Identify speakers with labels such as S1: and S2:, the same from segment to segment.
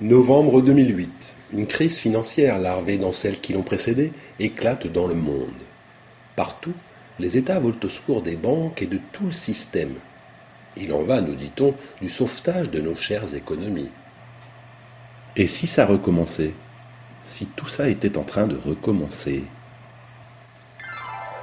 S1: Novembre 2008. Une crise financière larvée dans celles qui l'ont précédée éclate dans le monde. Partout, les États volent au secours des banques et de tout le système. Il en va, nous dit-on, du sauvetage de nos chères économies. Et si ça recommençait? Si tout ça était en train de recommencer?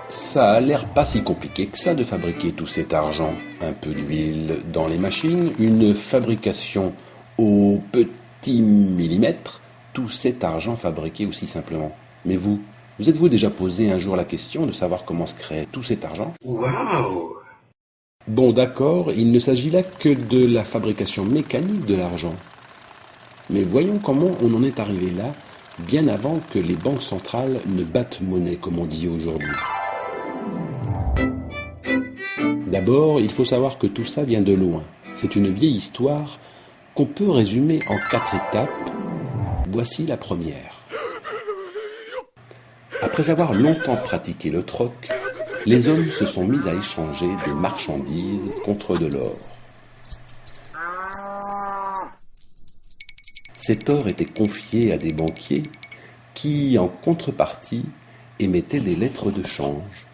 S1: Ça a l'air pas si compliqué que ça de fabriquer tout cet argent. Un peu d'huile dans les machines, une fabrication au petit millimètre, tout cet argent fabriqué aussi simplement. Mais vous êtes-vous déjà posé un jour la question de savoir comment se crée tout cet argent?
S2: Waouh!
S1: Bon, d'accord, il ne s'agit là que de la fabrication mécanique de l'argent. Mais voyons comment on en est arrivé là, bien avant que les banques centrales ne battent monnaie, comme on dit aujourd'hui. D'abord, il faut savoir que tout ça vient de loin. C'est une vieille histoire qu'on peut résumer en 4 étapes. Voici la première. Après avoir longtemps pratiqué le troc, les hommes se sont mis à échanger des marchandises contre de l'or. Cet or était confié à des banquiers qui, en contrepartie, émettaient des lettres de change.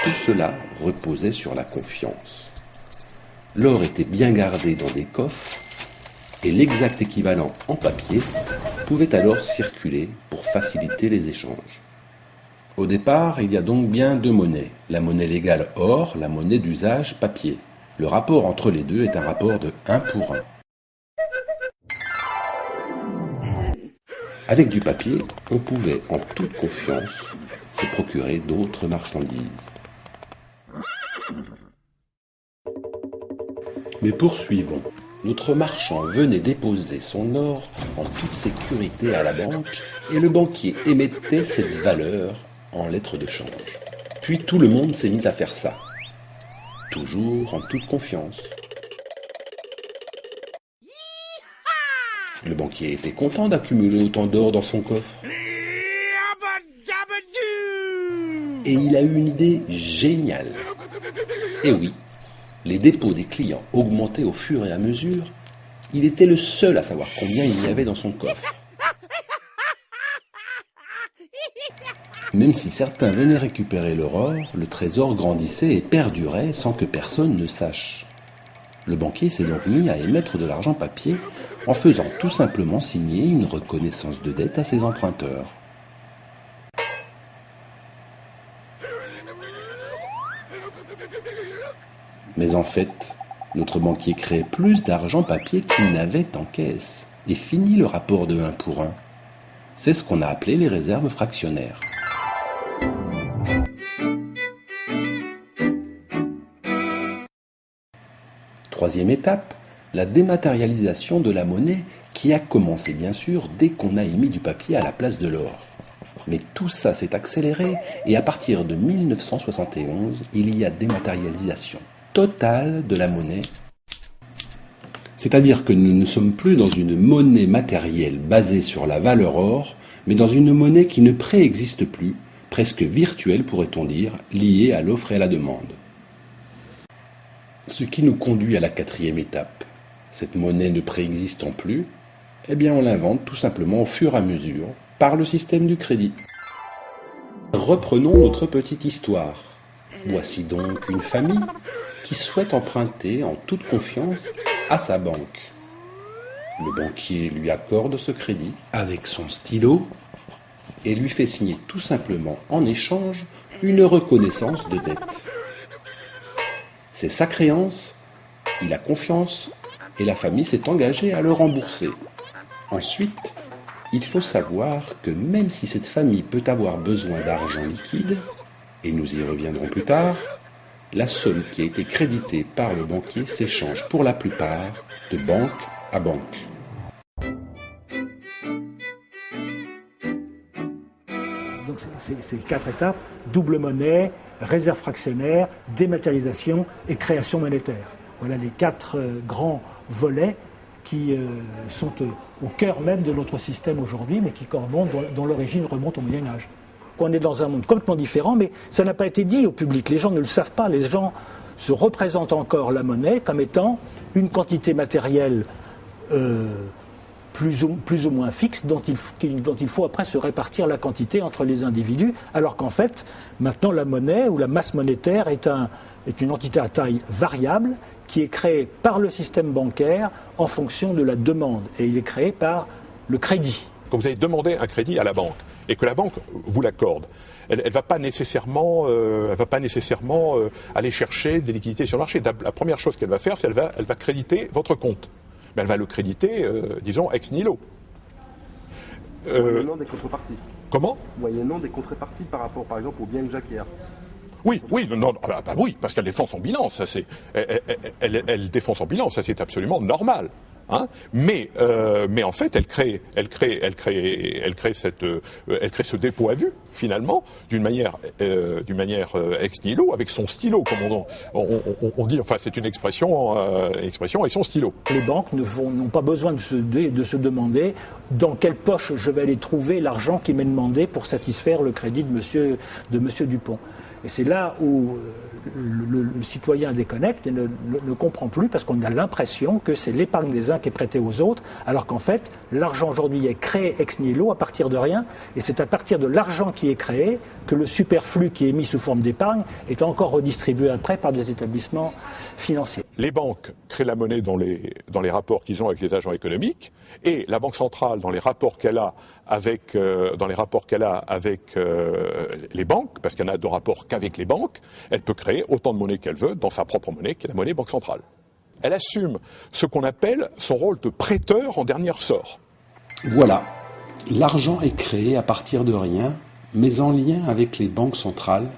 S1: Tout cela reposait sur la confiance. L'or était bien gardé dans des coffres et l'exact équivalent en papier pouvait alors circuler pour faciliter les échanges. Au départ, il y a donc bien 2 monnaies, la monnaie légale or, la monnaie d'usage papier. Le rapport entre les deux est un rapport de 1 pour 1. Avec du papier, on pouvait en toute confiance se procurer d'autres marchandises. Mais poursuivons. Notre marchand venait déposer son or en toute sécurité à la banque et le banquier émettait cette valeur en lettres de change. Puis tout le monde s'est mis à faire ça. Toujours en toute confiance. Le banquier était content d'accumuler autant d'or dans son coffre. Et il a eu une idée géniale. Et oui, les dépôts des clients augmentaient au fur et à mesure. Il était le seul à savoir combien il y avait dans son coffre. Même si certains venaient récupérer leur or, le trésor grandissait et perdurait sans que personne ne sache. Le banquier s'est donc mis à émettre de l'argent papier en faisant tout simplement signer une reconnaissance de dette à ses emprunteurs. Mais en fait, notre banquier créait plus d'argent papier qu'il n'avait en caisse. Et fini le rapport de 1 pour 1. C'est ce qu'on a appelé les réserves fractionnaires. Troisième étape, la dématérialisation de la monnaie qui a commencé bien sûr dès qu'on a émis du papier à la place de l'or. Mais tout ça s'est accéléré et à partir de 1971, il y a dématérialisation totale de la monnaie. C'est-à-dire que nous ne sommes plus dans une monnaie matérielle basée sur la valeur or, mais dans une monnaie qui ne préexiste plus, presque virtuelle pourrait-on dire, liée à l'offre et à la demande. Ce qui nous conduit à la 4e étape. Cette monnaie ne préexistant plus, eh bien on l'invente tout simplement au fur et à mesure par le système du crédit. Reprenons notre petite histoire. Voici donc une famille qui souhaite emprunter en toute confiance à sa banque. Le banquier lui accorde ce crédit avec son stylo et lui fait signer tout simplement en échange une reconnaissance de dette. C'est sa créance, il a confiance et la famille s'est engagée à le rembourser. Ensuite, il faut savoir que même si cette famille peut avoir besoin d'argent liquide, et nous y reviendrons plus tard, la somme qui a été créditée par le banquier s'échange pour la plupart de banque à banque.
S3: Donc c'est 4 étapes, double monnaie, réserve fractionnaire, dématérialisation et création monétaire. Voilà les 4 grands volets qui sont au cœur même de notre système aujourd'hui, mais dont l'origine remonte au Moyen-Âge. On est dans un monde complètement différent, mais ça n'a pas été dit au public. Les gens ne le savent pas. Les gens se représentent encore la monnaie comme étant une quantité matérielle plus ou moins fixe dont il faut après se répartir la quantité entre les individus, alors qu'en fait, maintenant la monnaie ou la masse monétaire est une entité à taille variable qui est créée par le système bancaire en fonction de la demande. Et il est créé par le crédit.
S2: Quand vous allez demander un crédit à la banque et que la banque vous l'accorde, elle va pas nécessairement aller chercher des liquidités sur le marché. La première chose qu'elle va faire, c'est elle va créditer votre compte. Mais elle va le créditer, disons, ex nihilo.
S4: Moyennant des contreparties.
S2: Comment ?
S4: Moyennant des contreparties par rapport, par exemple, au bien que j'acquiers.
S2: Oui, oui, parce qu'elle défend son bilan, elle défend son bilan, ça c'est absolument normal. Hein, mais en fait, elle crée ce dépôt à vue finalement d'une manière ex nihilo avec son stylo, comme on dit. Enfin, c'est une expression avec son stylo.
S3: Les banques n'ont pas besoin de se demander dans quelle poche je vais aller trouver l'argent qui m'est demandé pour satisfaire le crédit de Monsieur Dupont. Et c'est là où le citoyen déconnecte et ne comprend plus, parce qu'on a l'impression que c'est l'épargne des uns qui est prêtée aux autres, alors qu'en fait, l'argent aujourd'hui est créé ex nihilo à partir de rien, et c'est à partir de l'argent qui est créé que le superflu qui est mis sous forme d'épargne est encore redistribué après par des établissements financiers.
S2: Les banques créent la monnaie dans les rapports qu'ils ont avec les agents économiques, et la Banque centrale, dans les rapports qu'elle a avec les banques, parce qu'elle n'a de rapport qu'avec les banques, elle peut créer autant de monnaie qu'elle veut dans sa propre monnaie, qui est la monnaie Banque centrale. Elle assume ce qu'on appelle son rôle de prêteur en dernier ressort.
S1: Voilà, l'argent est créé à partir de rien, mais en lien avec les banques centrales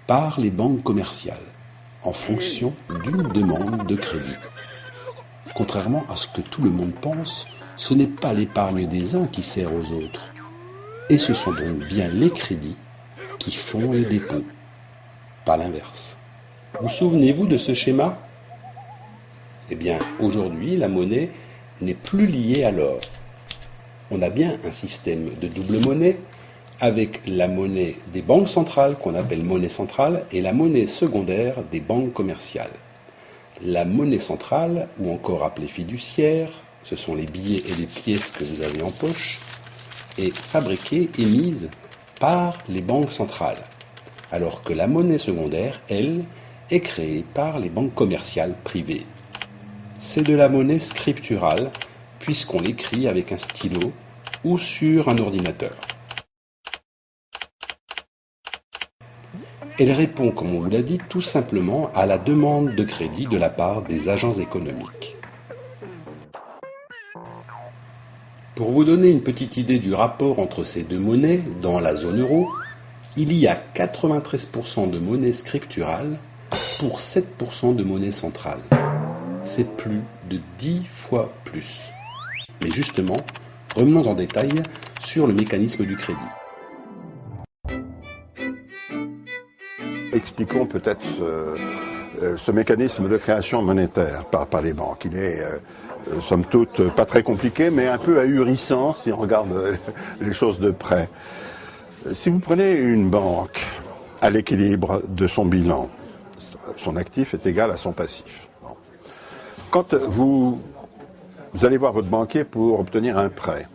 S1: par les banques commerciales, en fonction d'une demande de crédit. Contrairement à ce que tout le monde pense, ce n'est pas l'épargne des uns qui sert aux autres. Et ce sont donc bien les crédits qui font les dépôts, pas l'inverse. Vous souvenez-vous de ce schéma ? Eh bien, aujourd'hui, la monnaie n'est plus liée à l'or. On a bien un système de double monnaie avec la monnaie des banques centrales qu'on appelle monnaie centrale et la monnaie secondaire des banques commerciales. La monnaie centrale, ou encore appelée fiduciaire, ce sont les billets et les pièces que vous avez en poche, est fabriquée, émise par les banques centrales, alors que la monnaie secondaire, elle, est créée par les banques commerciales privées. C'est de la monnaie scripturale, puisqu'on l'écrit avec un stylo ou sur un ordinateur. Elle répond, comme on vous l'a dit, tout simplement à la demande de crédit de la part des agents économiques. Pour vous donner une petite idée du rapport entre ces deux monnaies dans la zone euro, il y a 93% de monnaie scripturale pour 7% de monnaie centrale. C'est plus de 10 fois plus. Mais justement, revenons en détail sur le mécanisme du crédit.
S5: Expliquons peut-être ce mécanisme de création monétaire par les banques. Il est, somme toute, pas très compliqué, mais un peu ahurissant si on regarde les choses de près. Si vous prenez une banque à l'équilibre de son bilan, son actif est égal à son passif. Bon. Quand vous allez voir votre banquier pour obtenir un prêt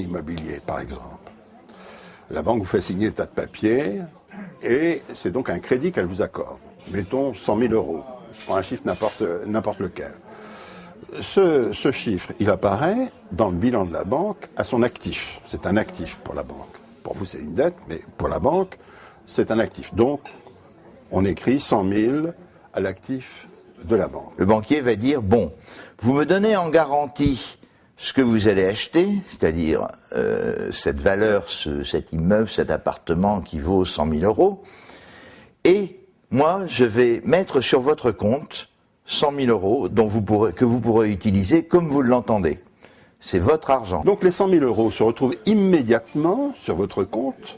S5: immobilier par exemple, la banque vous fait signer des tas de papiers, et c'est donc un crédit qu'elle vous accorde. Mettons 100 000 euros. Je prends un chiffre n'importe lequel. Ce chiffre, il apparaît dans le bilan de la banque à son actif. C'est un actif pour la banque. Pour vous, c'est une dette, mais pour la banque, c'est un actif. Donc, on écrit 100 000 à l'actif de la banque.
S6: Le banquier va dire, bon, vous me donnez en garantie ce que vous allez acheter, c'est-à-dire cette valeur, cet immeuble, cet appartement qui vaut 100 000 euros, et moi, je vais mettre sur votre compte 100 000 euros que vous pourrez utiliser comme vous l'entendez. C'est votre argent.
S5: Donc les 100 000 euros se retrouvent immédiatement sur votre compte,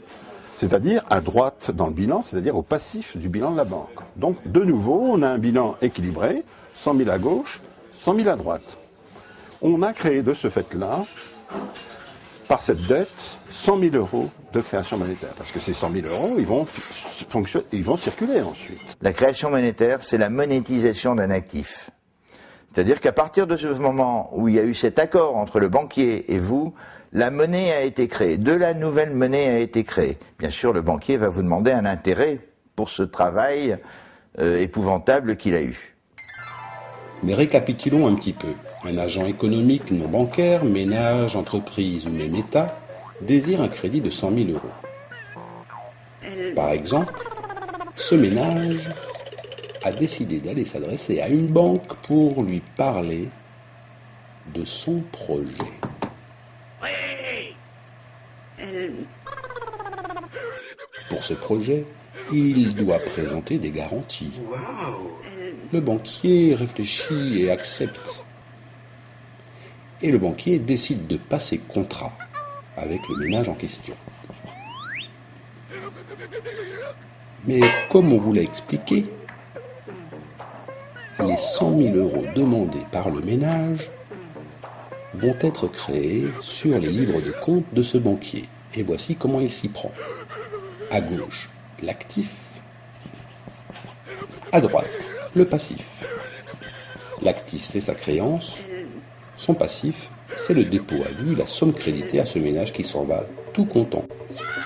S5: c'est-à-dire à droite dans le bilan, c'est-à-dire au passif du bilan de la banque. Donc de nouveau, on a un bilan équilibré, 100 000 à gauche, 100 000 à droite. On a créé de ce fait-là, par cette dette, 100 000 euros de création monétaire. Parce que ces 100 000 euros, ils vont circuler ensuite.
S6: La création monétaire, c'est la monétisation d'un actif. C'est-à-dire qu'à partir de ce moment où il y a eu cet accord entre le banquier et vous, la monnaie a été créée, de la nouvelle monnaie a été créée. Bien sûr, le banquier va vous demander un intérêt pour ce travail épouvantable qu'il a eu.
S1: Mais récapitulons un petit peu. Un agent économique non bancaire, ménage, entreprise ou même État, désire un crédit de 100 000 €. Par exemple, ce ménage a décidé d'aller s'adresser à une banque pour lui parler de son projet. Pour ce projet, il doit présenter des garanties. Le banquier réfléchit et accepte. Et le banquier décide de passer contrat avec le ménage en question. Mais comme on vous l'a expliqué, les 100 000 € demandés par le ménage vont être créés sur les livres de compte de ce banquier. Et voici comment il s'y prend. À gauche, l'actif. À droite, le passif. L'actif, c'est sa créance. Son passif, c'est le dépôt à vue, la somme créditée à ce ménage qui s'en va tout content.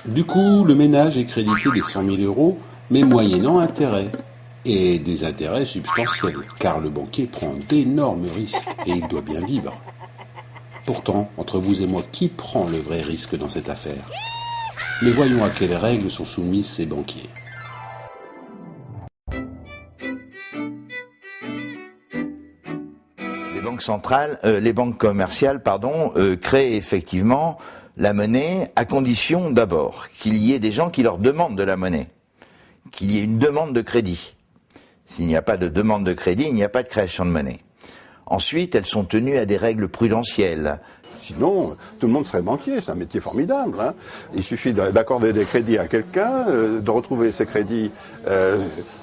S1: Du coup, le ménage est crédité des 100 000 €, mais moyennant intérêt. Et des intérêts substantiels, car le banquier prend d'énormes risques et il doit bien vivre. Pourtant, entre vous et moi, qui prend le vrai risque dans cette affaire? Mais voyons à quelles règles sont soumises ces banquiers.
S6: Les banques commerciales, créent effectivement la monnaie à condition d'abord qu'il y ait des gens qui leur demandent de la monnaie, qu'il y ait une demande de crédit. S'il n'y a pas de demande de crédit, il n'y a pas de création de monnaie. Ensuite, elles sont tenues à des règles prudentielles.
S5: Sinon, tout le monde serait banquier, c'est un métier formidable. Hein. Il suffit d'accorder des crédits à quelqu'un, de retrouver ces crédits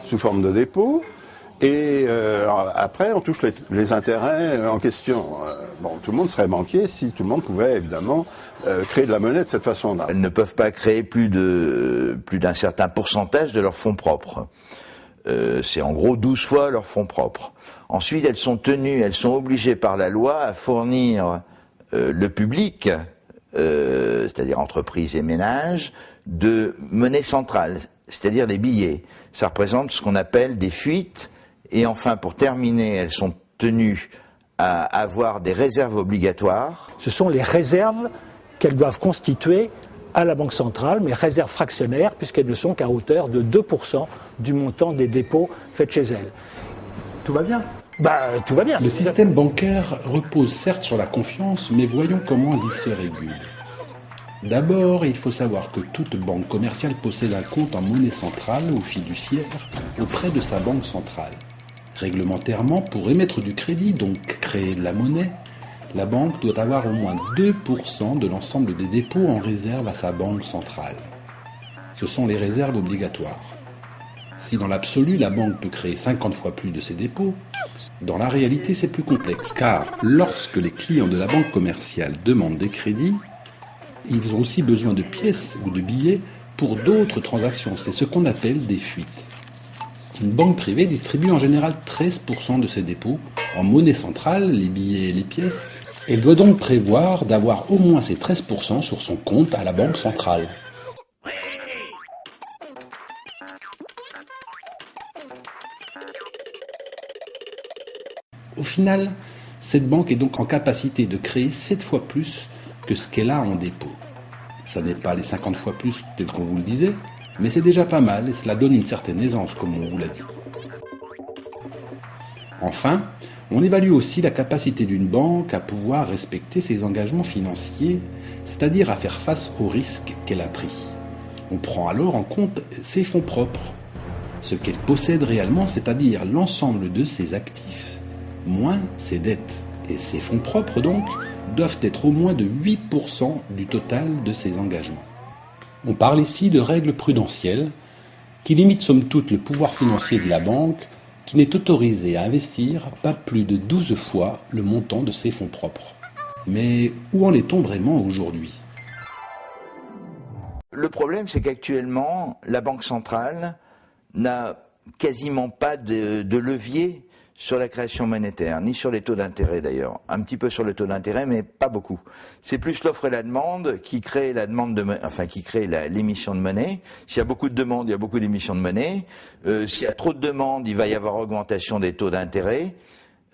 S5: sous forme de dépôt, et après on touche les intérêts en question. Tout le monde serait banquier si tout le monde pouvait évidemment créer de la monnaie de cette façon-là.
S6: Elles ne peuvent pas créer plus d'un certain pourcentage de leurs fonds propres. C'est en gros 12 fois leurs fonds propres. Ensuite, elles sont obligées par la loi à fournir le public, c'est-à-dire entreprises et ménages, de monnaie centrale, c'est-à-dire des billets. Ça représente ce qu'on appelle des fuites. Et enfin, pour terminer, elles sont tenues à avoir des réserves obligatoires.
S3: Ce sont les réserves qu'elles doivent constituer à la Banque centrale, mais réserves fractionnaires, puisqu'elles ne sont qu'à hauteur de 2% du montant des dépôts faits chez elles.
S4: Tout va bien.
S3: Tout va bien.
S1: Le système bancaire repose certes sur la confiance, mais voyons comment il se régule. D'abord, il faut savoir que toute banque commerciale possède un compte en monnaie centrale ou fiduciaire auprès de sa banque centrale. Réglementairement, pour émettre du crédit, donc créer de la monnaie, la banque doit avoir au moins 2% de l'ensemble des dépôts en réserve à sa banque centrale. Ce sont les réserves obligatoires. Si dans l'absolu, la banque peut créer 50 fois plus de ses dépôts, dans la réalité, c'est plus complexe, car lorsque les clients de la banque commerciale demandent des crédits, ils ont aussi besoin de pièces ou de billets pour d'autres transactions. C'est ce qu'on appelle des fuites. Une banque privée distribue en général 13% de ses dépôts en monnaie centrale, les billets et les pièces. Elle doit donc prévoir d'avoir au moins ces 13% sur son compte à la banque centrale. Au final, cette banque est donc en capacité de créer 7 fois plus que ce qu'elle a en dépôt. Ça n'est pas les 50 fois plus tel qu'on vous le disait, mais c'est déjà pas mal et cela donne une certaine aisance, comme on vous l'a dit. Enfin, on évalue aussi la capacité d'une banque à pouvoir respecter ses engagements financiers, c'est-à-dire à faire face aux risques qu'elle a pris. On prend alors en compte ses fonds propres, ce qu'elle possède réellement, c'est-à-dire l'ensemble de ses actifs, moins ses dettes. Et ses fonds propres, donc, doivent être au moins de 8% du total de ses engagements. On parle ici de règles prudentielles qui limitent somme toute le pouvoir financier de la banque qui n'est autorisé à investir pas plus de 12 fois le montant de ses fonds propres. Mais où en est-on vraiment aujourd'hui ?
S6: Le problème, c'est qu'actuellement, la Banque centrale n'a quasiment pas de levier sur la création monétaire, ni sur les taux d'intérêt d'ailleurs. Un petit peu sur le taux d'intérêt, mais pas beaucoup. C'est plus l'offre et la demande qui crée la demande qui crée l'émission de monnaie. S'il y a beaucoup de demandes, il y a beaucoup d'émissions de monnaie. S'il y a trop de demandes, il va y avoir augmentation des taux d'intérêt.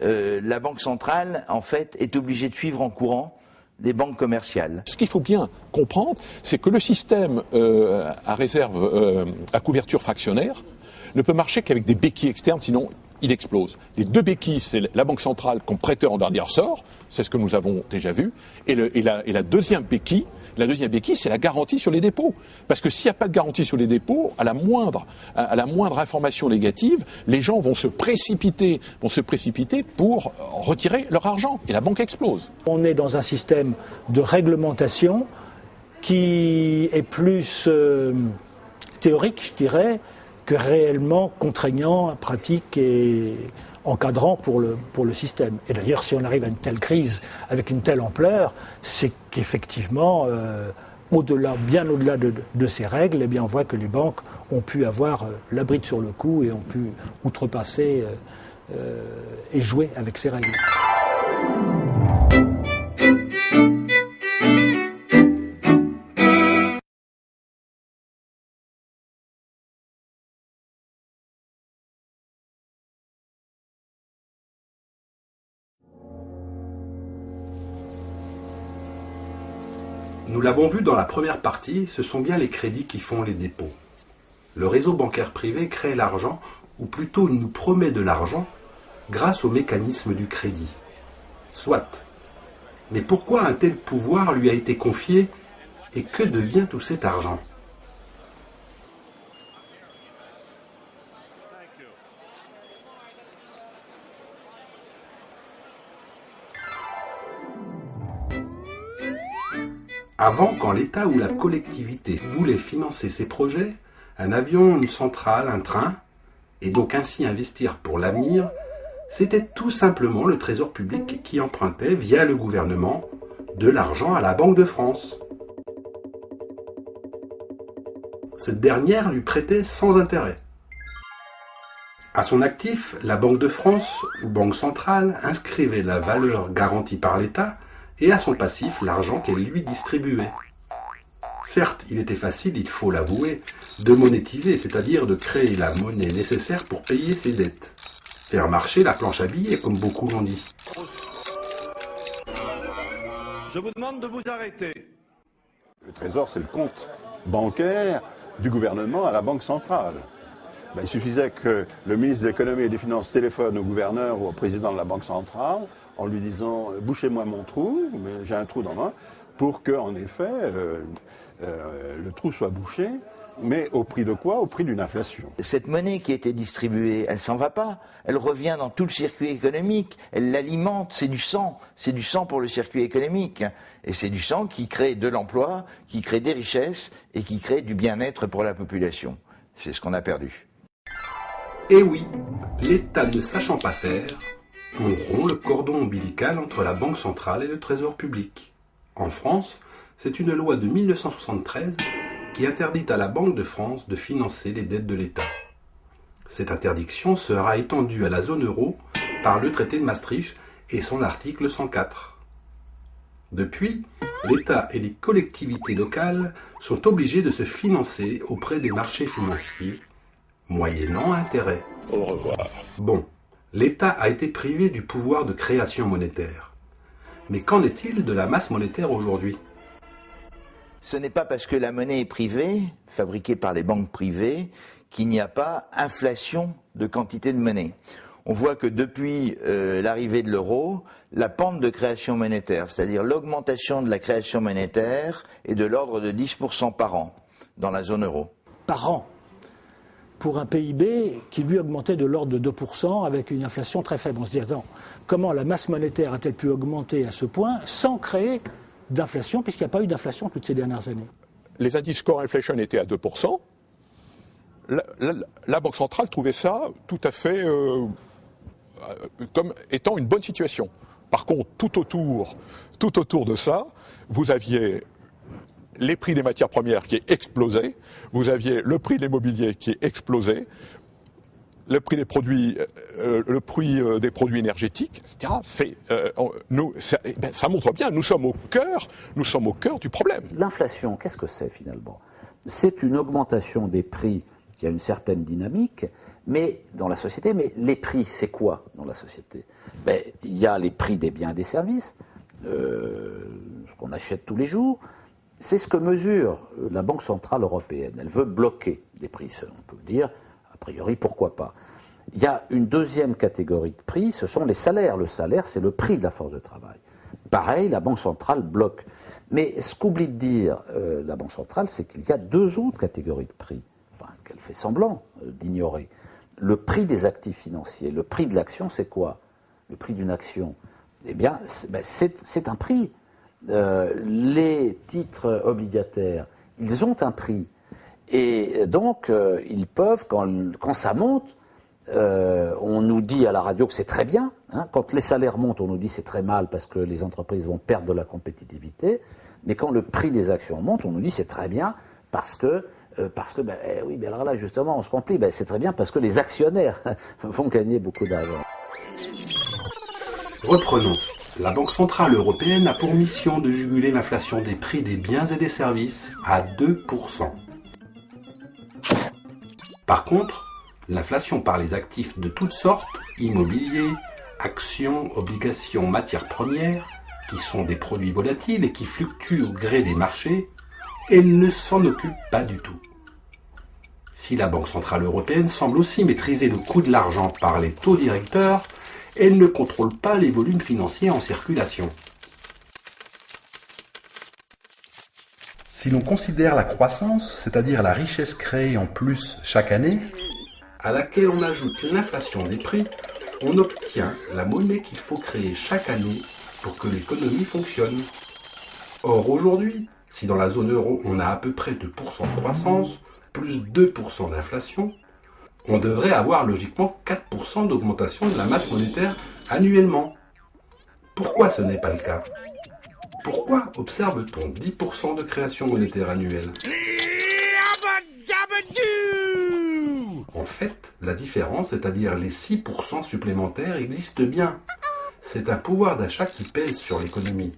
S6: La Banque centrale, en fait, est obligée de suivre en courant les banques commerciales.
S2: Ce qu'il faut bien comprendre, c'est que le système à réserve, à couverture fractionnaire, ne peut marcher qu'avec des béquilles externes, sinon il explose. Les deux béquilles, c'est la Banque centrale comme prêteur en dernier ressort, c'est ce que nous avons déjà vu, et la deuxième béquille, c'est la garantie sur les dépôts. Parce que s'il n'y a pas de garantie sur les dépôts, à la moindre information négative, les gens vont se précipiter pour retirer leur argent. Et la banque explose.
S3: On est dans un système de réglementation qui est plus théorique, je dirais, que réellement contraignant, pratique et encadrant pour le système. Et d'ailleurs, si on arrive à une telle crise avec une telle ampleur, c'est qu'effectivement, bien au-delà de ces règles, eh bien, on voit que les banques ont pu avoir la bride sur le cou et ont pu outrepasser et jouer avec ces règles.
S1: Nous l'avons vu dans la première partie, ce sont bien les crédits qui font les dépôts. Le réseau bancaire privé crée l'argent, ou plutôt nous promet de l'argent, grâce au mécanisme du crédit. Soit. Mais pourquoi un tel pouvoir lui a été confié et que devient tout cet argent ? Avant, quand l'État ou la collectivité voulait financer ses projets, un avion, une centrale, un train, et donc ainsi investir pour l'avenir, c'était tout simplement le Trésor public qui empruntait, via le gouvernement, de l'argent à la Banque de France. Cette dernière lui prêtait sans intérêt. À son actif, la Banque de France, ou Banque centrale, inscrivait la valeur garantie par l'État, et à son passif l'argent qu'elle lui distribuait. Certes, il était facile, il faut l'avouer, de monétiser, c'est-à-dire de créer la monnaie nécessaire pour payer ses dettes. Faire marcher la planche à billets, comme beaucoup l'ont dit.
S7: Je vous demande de vous arrêter.
S5: Le Trésor, c'est le compte bancaire du gouvernement à la Banque centrale. Il suffisait que le ministre de l'économie et des finances téléphone au gouverneur ou au président de la Banque centrale en lui disant « bouchez-moi mon trou, j'ai un trou dans moi », pour que, en effet, le trou soit bouché. Mais au prix de quoi ? Au prix d'une inflation.
S6: Cette monnaie qui a été distribuée, elle s'en va pas. Elle revient dans tout le circuit économique. Elle l'alimente. C'est du sang. C'est du sang pour le circuit économique. Et c'est du sang qui crée de l'emploi, qui crée des richesses et qui crée du bien-être pour la population. C'est ce qu'on a perdu.
S1: Et oui, l'État ne sachant pas faire, on rompt le cordon ombilical entre la Banque centrale et le Trésor public. En France, c'est une loi de 1973 qui interdit à la Banque de France de financer les dettes de l'État. Cette interdiction sera étendue à la zone euro par le traité de Maastricht et son article 104. Depuis, l'État et les collectivités locales sont obligés de se financer auprès des marchés financiers, moyennant intérêt.
S2: Au revoir.
S1: Bon, l'État a été privé du pouvoir de création monétaire. Mais qu'en est-il de la masse monétaire aujourd'hui ?
S6: Ce n'est pas parce que la monnaie est privée, fabriquée par les banques privées, qu'il n'y a pas inflation de quantité de monnaie. On voit que depuis l'arrivée de l'euro, la pente de création monétaire, c'est-à-dire l'augmentation de la création monétaire, est de l'ordre de 10% par an dans la zone euro.
S3: Par an, pour un PIB qui lui augmentait de l'ordre de 2% avec une inflation très faible. On se dit, attends, comment la masse monétaire a-t-elle pu augmenter à ce point sans créer d'inflation, puisqu'il n'y a pas eu d'inflation toutes ces dernières années?
S2: Les indices core inflation étaient à 2%. La Banque centrale trouvait ça tout à fait comme étant une bonne situation. Par contre, tout autour de ça, vous aviez les prix des matières premières qui explosaient, vous aviez le prix de l'immobilier qui explosait, le prix des produits, énergétiques, etc. Ça montre bien, nous sommes au cœur du problème.
S8: L'inflation, qu'est-ce que c'est finalement? C'est une augmentation des prix qui a une certaine dynamique, mais dans la société. Mais les prix, c'est quoi dans la société? Il y a les prix des biens et des services, ce qu'on achète tous les jours. C'est ce que mesure la Banque Centrale Européenne. Elle veut bloquer les prix. On peut dire, a priori, pourquoi pas. Il y a une deuxième catégorie de prix, ce sont les salaires. Le salaire, c'est le prix de la force de travail. Pareil, la Banque Centrale bloque. Mais ce qu'oublie de dire la Banque Centrale, c'est qu'il y a deux autres catégories de prix, qu'elle fait semblant d'ignorer. Le prix des actifs financiers, le prix de l'action, c'est quoi? Le prix d'une action, eh bien, c'est un prix. Les titres obligataires, ils ont un prix. Et donc, ils peuvent, quand ça monte, on nous dit à la radio que c'est très bien. Quand les salaires montent, on nous dit que c'est très mal parce que les entreprises vont perdre de la compétitivité. Mais quand le prix des actions monte, on nous dit que c'est très bien parce que oui, mais alors là, justement, on se complie. C'est très bien parce que les actionnaires vont gagner beaucoup d'argent.
S1: Reprenons. La Banque Centrale Européenne a pour mission de juguler l'inflation des prix des biens et des services à 2%. Par contre, l'inflation par les actifs de toutes sortes, immobilier, actions, obligations, matières premières, qui sont des produits volatiles et qui fluctuent au gré des marchés, elle ne s'en occupe pas du tout. Si la Banque Centrale Européenne semble aussi maîtriser le coût de l'argent par les taux directeurs, elle ne contrôle pas les volumes financiers en circulation. Si l'on considère la croissance, c'est-à-dire la richesse créée en plus chaque année, à laquelle on ajoute l'inflation des prix, on obtient la monnaie qu'il faut créer chaque année pour que l'économie fonctionne. Or aujourd'hui, si dans la zone euro on a à peu près 2% de croissance, plus 2% d'inflation, on devrait avoir logiquement 4% d'augmentation de la masse monétaire annuellement. Pourquoi ce n'est pas le cas? Pourquoi observe-t-on 10% de création monétaire annuelle? En fait, la différence, c'est-à-dire les 6% supplémentaires, existe bien. C'est un pouvoir d'achat qui pèse sur l'économie.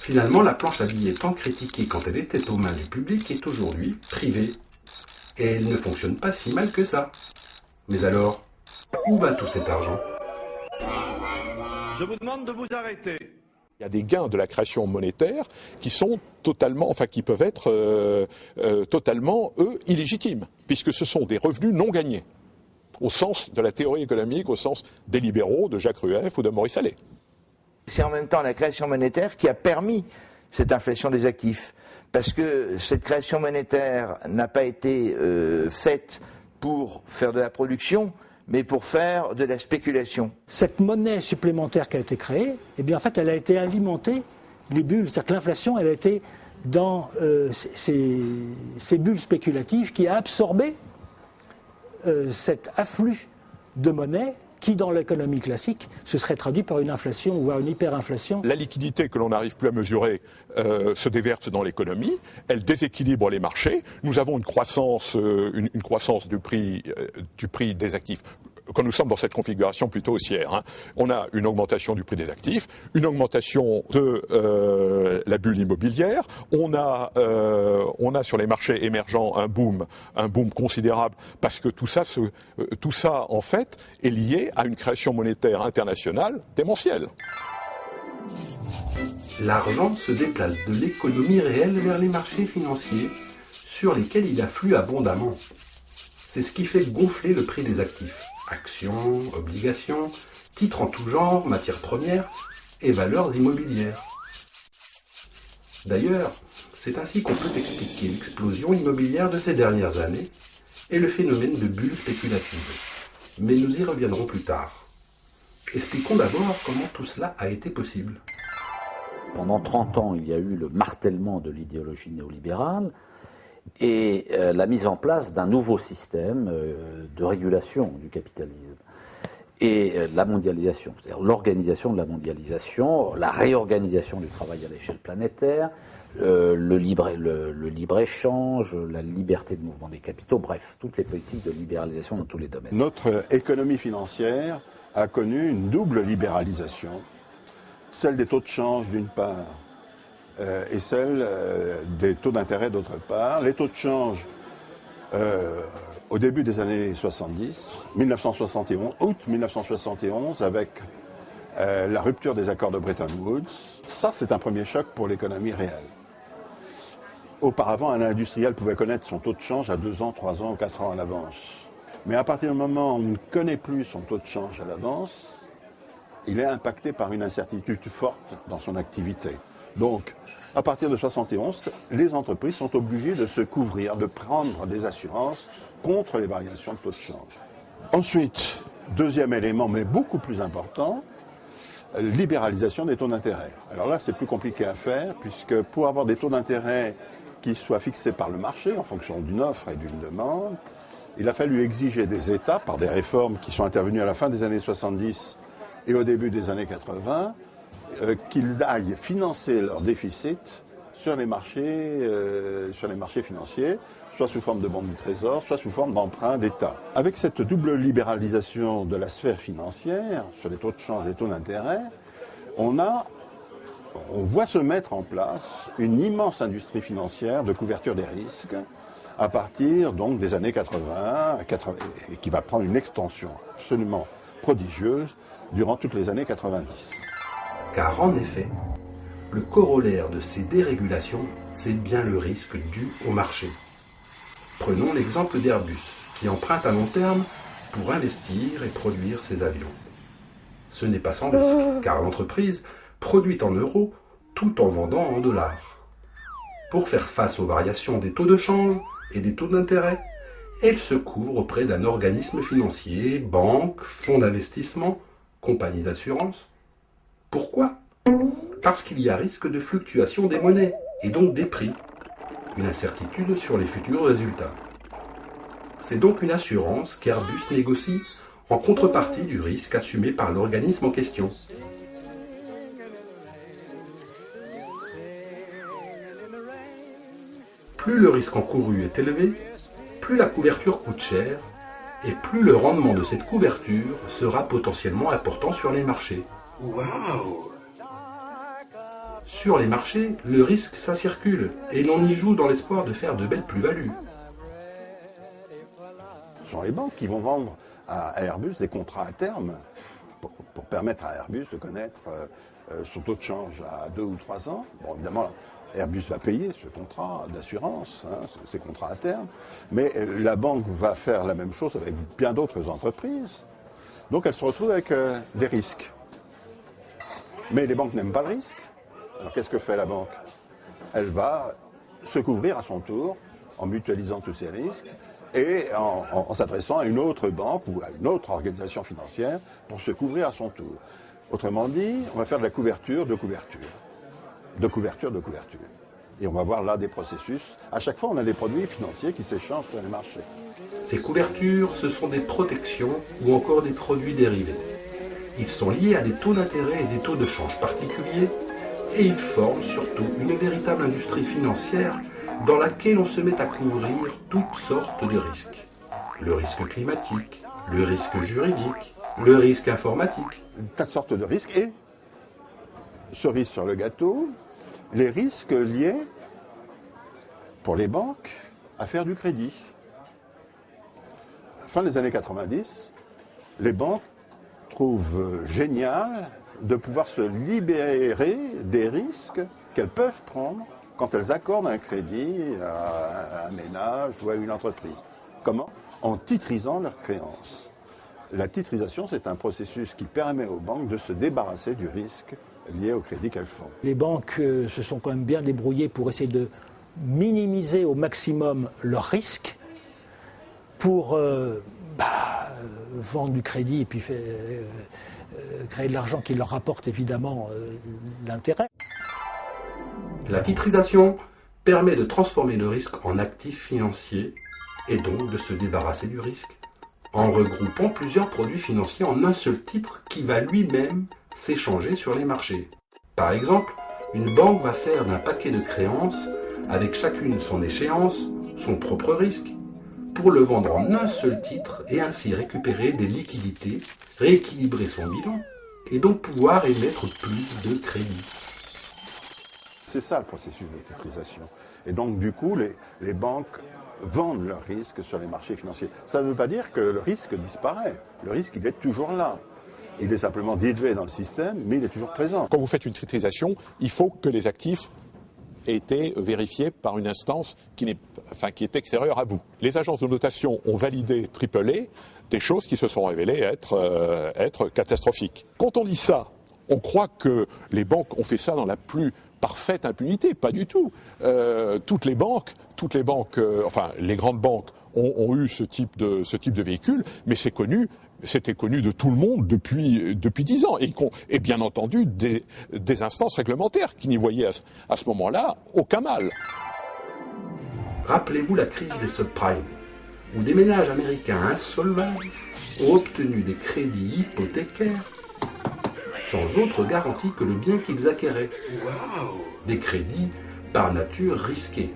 S1: Finalement, la planche à billets tant critiquée quand elle était aux mains du public est aujourd'hui privée. Et elle ne fonctionne pas si mal que ça. Mais alors, où va tout cet argent?
S7: Je vous demande de vous arrêter.
S2: Il y a des gains de la création monétaire qui sont totalement, qui peuvent être totalement, eux, illégitimes, puisque ce sont des revenus non gagnés, au sens de la théorie économique, au sens des libéraux, de Jacques Rueff ou de Maurice Allais.
S6: C'est en même temps la création monétaire qui a permis cette inflation des actifs. Parce que cette création monétaire n'a pas été faite pour faire de la production, mais pour faire de la spéculation.
S3: Cette monnaie supplémentaire qui a été créée, eh bien, en fait, elle a été alimentée, les bulles, c'est-à-dire que l'inflation, elle a été dans ces bulles spéculatives qui a absorbé cet afflux de monnaie qui, dans l'économie classique, se serait traduit par une inflation, voire une hyperinflation.
S2: La liquidité que l'on n'arrive plus à mesurer se déverse dans l'économie, elle déséquilibre les marchés. Nous avons une croissance du prix des actifs. Quand nous sommes dans cette configuration plutôt haussière, on a une augmentation du prix des actifs, une augmentation de la bulle immobilière, on a sur les marchés émergents un boom considérable parce que tout ça en fait est lié à une création monétaire internationale démentielle.
S1: L'argent se déplace de l'économie réelle vers les marchés financiers sur lesquels il afflue abondamment. C'est ce qui fait gonfler le prix des actifs. Actions, obligations, titres en tout genre, matières premières et valeurs immobilières. D'ailleurs, c'est ainsi qu'on peut expliquer l'explosion immobilière de ces dernières années et le phénomène de bulle spéculative. Mais nous y reviendrons plus tard. Expliquons d'abord comment tout cela a été possible.
S8: Pendant 30 ans, il y a eu le martèlement de l'idéologie néolibérale et la mise en place d'un nouveau système de régulation du capitalisme. et la mondialisation, c'est-à-dire l'organisation de la mondialisation, la réorganisation du travail à l'échelle planétaire, le libre-échange, la liberté de mouvement des capitaux, bref, toutes les politiques de libéralisation dans tous les domaines.
S5: Notre économie financière a connu une double libéralisation, celle des taux de change d'une part et celle des taux d'intérêt d'autre part. Les taux de change, au début des années 70, 1971, août 1971, avec la rupture des accords de Bretton Woods, ça c'est un premier choc pour l'économie réelle. Auparavant, un industriel pouvait connaître son taux de change à 2 ans, 3 ans ou 4 ans à l'avance. Mais à partir du moment où on ne connaît plus son taux de change à l'avance, il est impacté par une incertitude forte dans son activité. Donc, à partir de 1971, les entreprises sont obligées de se couvrir, de prendre des assurances contre les variations de taux de change. Ensuite, deuxième élément, mais beaucoup plus important, libéralisation des taux d'intérêt. Alors là, c'est plus compliqué à faire, puisque pour avoir des taux d'intérêt qui soient fixés par le marché en fonction d'une offre et d'une demande, il a fallu exiger des États, par des réformes qui sont intervenues à la fin des années 70 et au début des années 80, qu'ils aillent financer leur déficit sur les marchés financiers, soit sous forme de bons du Trésor, soit sous forme d'emprunts d'État. Avec cette double libéralisation de la sphère financière, sur les taux de change et les taux d'intérêt, on voit se mettre en place une immense industrie financière de couverture des risques à partir donc des années 80 et qui va prendre une extension absolument prodigieuse durant toutes les années 90.
S1: Car en effet, le corollaire de ces dérégulations, c'est bien le risque dû au marché. Prenons l'exemple d'Airbus, qui emprunte à long terme pour investir et produire ses avions. Ce n'est pas sans risque, car l'entreprise produit en euros tout en vendant en dollars. Pour faire face aux variations des taux de change et des taux d'intérêt, elle se couvre auprès d'un organisme financier, banque, fonds d'investissement, compagnie d'assurance. Pourquoi ? Parce qu'il y a risque de fluctuation des monnaies et donc des prix, une incertitude sur les futurs résultats. C'est donc une assurance qu'Airbus négocie en contrepartie du risque assumé par l'organisme en question. Plus le risque encouru est élevé, plus la couverture coûte cher et plus le rendement de cette couverture sera potentiellement important sur les marchés. Waouh! Sur les marchés, le risque, ça circule, et l'on y joue dans l'espoir de faire de belles plus-values.
S5: Ce sont les banques qui vont vendre à Airbus des contrats à terme pour permettre à Airbus de connaître son taux de change à 2 ou 3 ans. Bon, évidemment, Airbus va payer ce contrat d'assurance, ces contrats à terme, mais la banque va faire la même chose avec bien d'autres entreprises. Donc elle se retrouve avec des risques. Mais les banques n'aiment pas le risque. Alors qu'est-ce que fait la banque? Elle va se couvrir à son tour en mutualisant tous ses risques et en s'adressant à une autre banque ou à une autre organisation financière pour se couvrir à son tour. Autrement dit, on va faire de la couverture de couverture. De couverture de couverture. Et on va voir là des processus. À chaque fois, on a des produits financiers qui s'échangent sur les marchés.
S1: Ces couvertures, ce sont des protections ou encore des produits dérivés. Ils sont liés à des taux d'intérêt et des taux de change particuliers et ils forment surtout une véritable industrie financière dans laquelle on se met à couvrir toutes sortes de risques. Le risque climatique, le risque juridique, le risque informatique.
S5: Toutes sortes de risques et, cerise sur le gâteau, les risques liés, pour les banques, à faire du crédit. À la fin des années 90, les banques trouvent génial de pouvoir se libérer des risques qu'elles peuvent prendre quand elles accordent un crédit à un ménage ou à une entreprise. Comment? En titrisant leurs créances. La titrisation, c'est un processus qui permet aux banques de se débarrasser du risque lié au crédit qu'elles font.
S3: Les banques se sont quand même bien débrouillées pour essayer de minimiser au maximum leurs risques pour vendre du crédit et puis créer de l'argent qui leur rapporte évidemment l'intérêt.
S1: La titrisation permet de transformer le risque en actif financier et donc de se débarrasser du risque en regroupant plusieurs produits financiers en un seul titre qui va lui-même s'échanger sur les marchés. Par exemple, une banque va faire d'un paquet de créances, avec chacune son échéance, son propre risque, pour le vendre en un seul titre et ainsi récupérer des liquidités, rééquilibrer son bilan et donc pouvoir émettre plus de crédit.
S5: C'est ça le processus de titrisation. Et donc du coup, les banques vendent leurs risques sur les marchés financiers. Ça ne veut pas dire que le risque disparaît. Le risque, il est toujours là. Il est simplement dilué dans le système, mais il est toujours présent.
S2: Quand vous faites une titrisation, il faut que les actifs aient été vérifiés par une instance qui est extérieure à vous. Les agences de notation ont validé AAA des choses qui se sont révélées être catastrophiques. Quand on dit ça, on croit que les banques ont fait ça dans la plus parfaite impunité. Pas du tout. Toutes les banques, les grandes banques ont eu ce type de véhicule, mais c'était connu de tout le monde depuis 10 ans. Et bien entendu, des instances réglementaires qui n'y voyaient à ce moment-là aucun mal.
S1: Rappelez-vous la crise des subprimes, où des ménages américains insolvables ont obtenu des crédits hypothécaires sans autre garantie que le bien qu'ils acquéraient. Des crédits par nature risqués.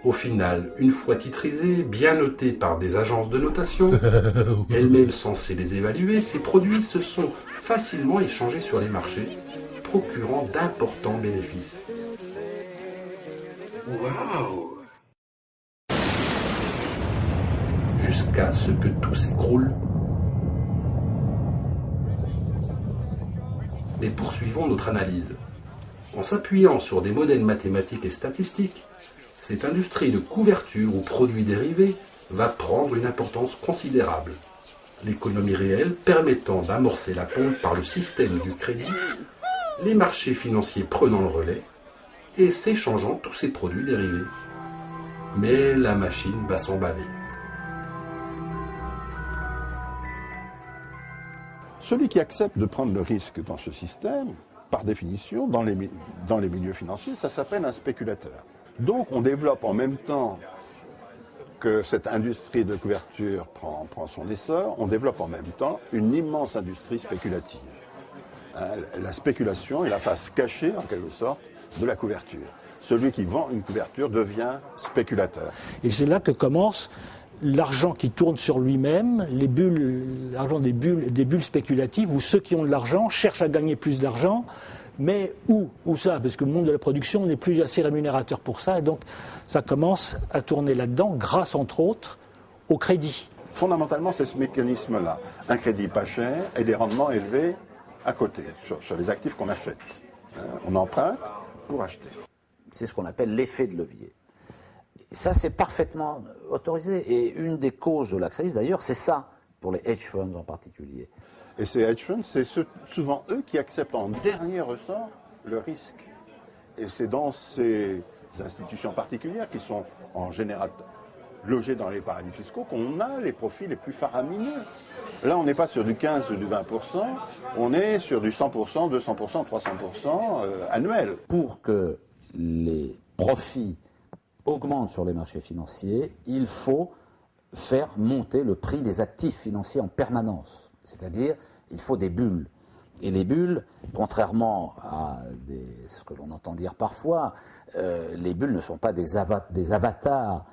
S1: Au final, une fois titrisés, bien notés par des agences de notation, elles-mêmes censées les évaluer, ces produits se sont facilement échangés sur les marchés, procurant d'importants bénéfices. Waouh! Jusqu'à ce que tout s'écroule. Mais poursuivons notre analyse. En s'appuyant sur des modèles mathématiques et statistiques, cette industrie de couverture ou produits dérivés va prendre une importance considérable. L'économie réelle permettant d'amorcer la pompe par le système du crédit, les marchés financiers prenant le relais et s'échangeant tous ces produits dérivés. Mais la machine va s'emballer.
S5: Celui qui accepte de prendre le risque dans ce système, par définition, dans les milieux financiers, ça s'appelle un spéculateur. Donc on développe en même temps que cette industrie de couverture prend son essor, on développe en même temps une immense industrie spéculative. La spéculation est la face cachée, en quelque sorte, de la couverture. Celui qui vend une couverture devient spéculateur.
S3: Et c'est là que commence l'argent qui tourne sur lui-même, l'argent des bulles spéculatives, où ceux qui ont de l'argent cherchent à gagner plus d'argent. Mais où ça? Parce que le monde de la production n'est plus assez rémunérateur pour ça. Et donc, ça commence à tourner là-dedans, grâce, entre autres, au crédit.
S5: Fondamentalement, c'est ce mécanisme-là. Un crédit pas cher et des rendements élevés à côté, sur les actifs qu'on achète. On emprunte pour acheter.
S8: C'est ce qu'on appelle l'effet de levier. Et ça, c'est parfaitement autorisé. Et une des causes de la crise, d'ailleurs, c'est ça, pour les hedge funds en particulier.
S5: Et ces hedge funds, c'est souvent eux qui acceptent en dernier ressort le risque. Et c'est dans ces institutions particulières qui sont en général logées dans les paradis fiscaux qu'on a les profits les plus faramineux. Là, on n'est pas sur du 15 ou du 20%, on est sur du 100%, 200%, 300% annuel.
S8: Pour que les profits augmentent sur les marchés financiers, il faut faire monter le prix des actifs financiers en permanence. C'est-à-dire, il faut des bulles. Et les bulles, contrairement à ce que l'on entend dire parfois, les bulles ne sont pas des avatars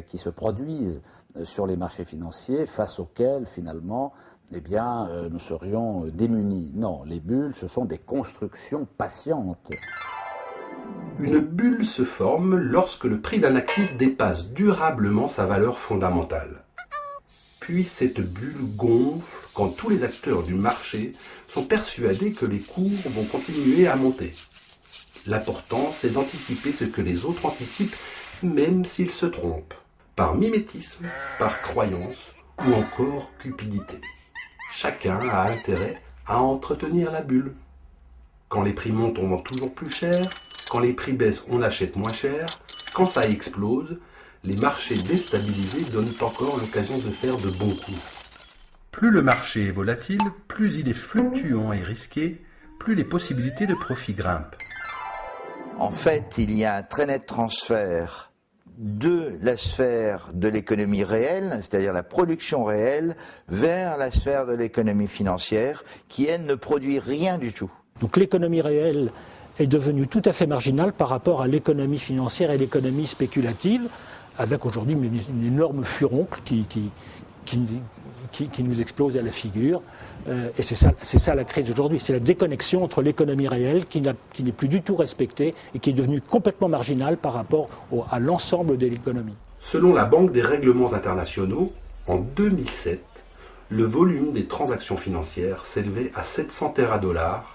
S8: qui se produisent sur les marchés financiers face auxquels, finalement, nous serions démunis. Non, les bulles, ce sont des constructions patientes.
S1: Une bulle se forme lorsque le prix d'un actif dépasse durablement sa valeur fondamentale. Puis cette bulle gonfle quand tous les acteurs du marché sont persuadés que les cours vont continuer à monter. L'important, c'est d'anticiper ce que les autres anticipent, même s'ils se trompent, par mimétisme, par croyance ou encore cupidité. Chacun a intérêt à entretenir la bulle. Quand les prix montent, on vend toujours plus cher. Quand les prix baissent, on achète moins cher. Quand ça explose, les marchés déstabilisés donnent encore l'occasion de faire de bons coups. Plus le marché est volatile, plus il est fluctuant et risqué, plus les possibilités de profit grimpent.
S6: En fait, il y a un très net transfert de la sphère de l'économie réelle, c'est-à-dire la production réelle, vers la sphère de l'économie financière, qui, elle, ne produit rien du tout.
S3: Donc l'économie réelle est devenue tout à fait marginale par rapport à l'économie financière et l'économie spéculative, avec aujourd'hui une énorme furoncle qui nous explose à la figure. Et c'est ça la crise aujourd'hui. C'est la déconnexion entre l'économie réelle qui n'est plus du tout respectée et qui est devenue complètement marginale par rapport à l'ensemble de l'économie.
S1: Selon la Banque des règlements internationaux, en 2007, le volume des transactions financières s'élevait à 700 teradollars,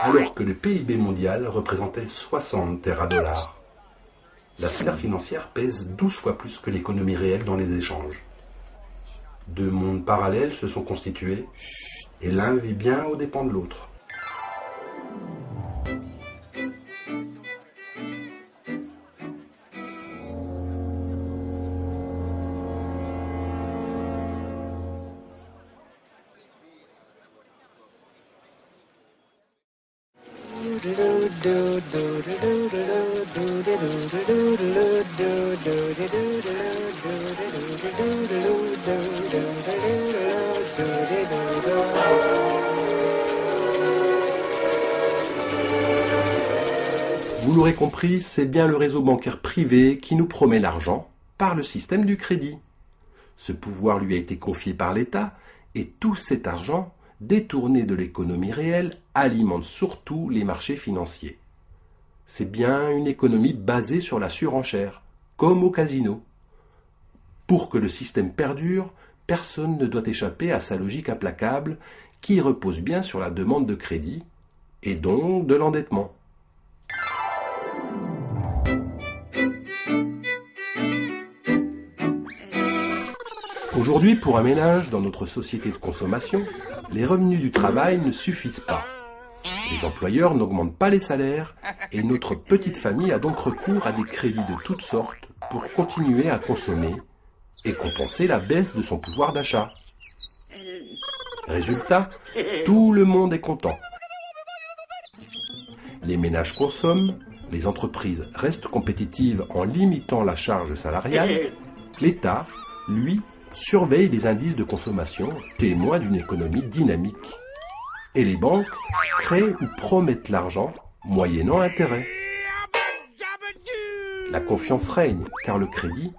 S1: alors que le PIB mondial représentait 60 teradollars. La sphère financière pèse 12 fois plus que l'économie réelle dans les échanges. Deux mondes parallèles se sont constitués, et l'un vit bien aux dépens de l'autre. Vous l'aurez compris, c'est bien le réseau bancaire privé qui nous promet l'argent par le système du crédit. Ce pouvoir lui a été confié par l'État et tout cet argent, détourné de l'économie réelle, alimente surtout les marchés financiers. C'est bien une économie basée sur la surenchère, comme au casino. Pour que le système perdure, personne ne doit échapper à sa logique implacable qui repose bien sur la demande de crédit et donc de l'endettement. Aujourd'hui, pour un ménage dans notre société de consommation, les revenus du travail ne suffisent pas. Les employeurs n'augmentent pas les salaires et notre petite famille a donc recours à des crédits de toutes sortes pour continuer à consommer et compenser la baisse de son pouvoir d'achat. Résultat, tout le monde est content. Les ménages consomment, les entreprises restent compétitives en limitant la charge salariale, l'État, lui, surveille les indices de consommation, témoins d'une économie dynamique. Et les banques créent ou promettent l'argent, moyennant intérêt. La confiance règne, car le crédit,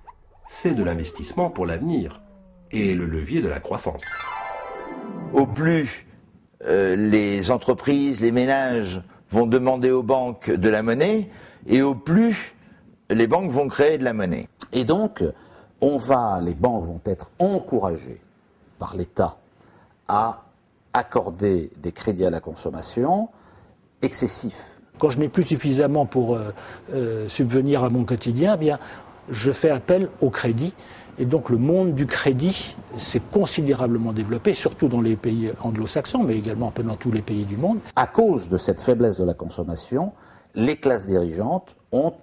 S1: c'est de l'investissement pour l'avenir et le levier de la croissance.
S6: Au plus les entreprises, les ménages vont demander aux banques de la monnaie, et au plus les banques vont créer de la monnaie.
S8: Et donc, les banques vont être encouragées par l'État à accorder des crédits à la consommation excessifs.
S3: Quand je n'ai plus suffisamment pour subvenir à mon quotidien, eh bien, je fais appel au crédit. Et donc le monde du crédit s'est considérablement développé, surtout dans les pays anglo-saxons, mais également un peu dans tous les pays du monde.
S8: À cause de cette faiblesse de la consommation, les classes dirigeantes ont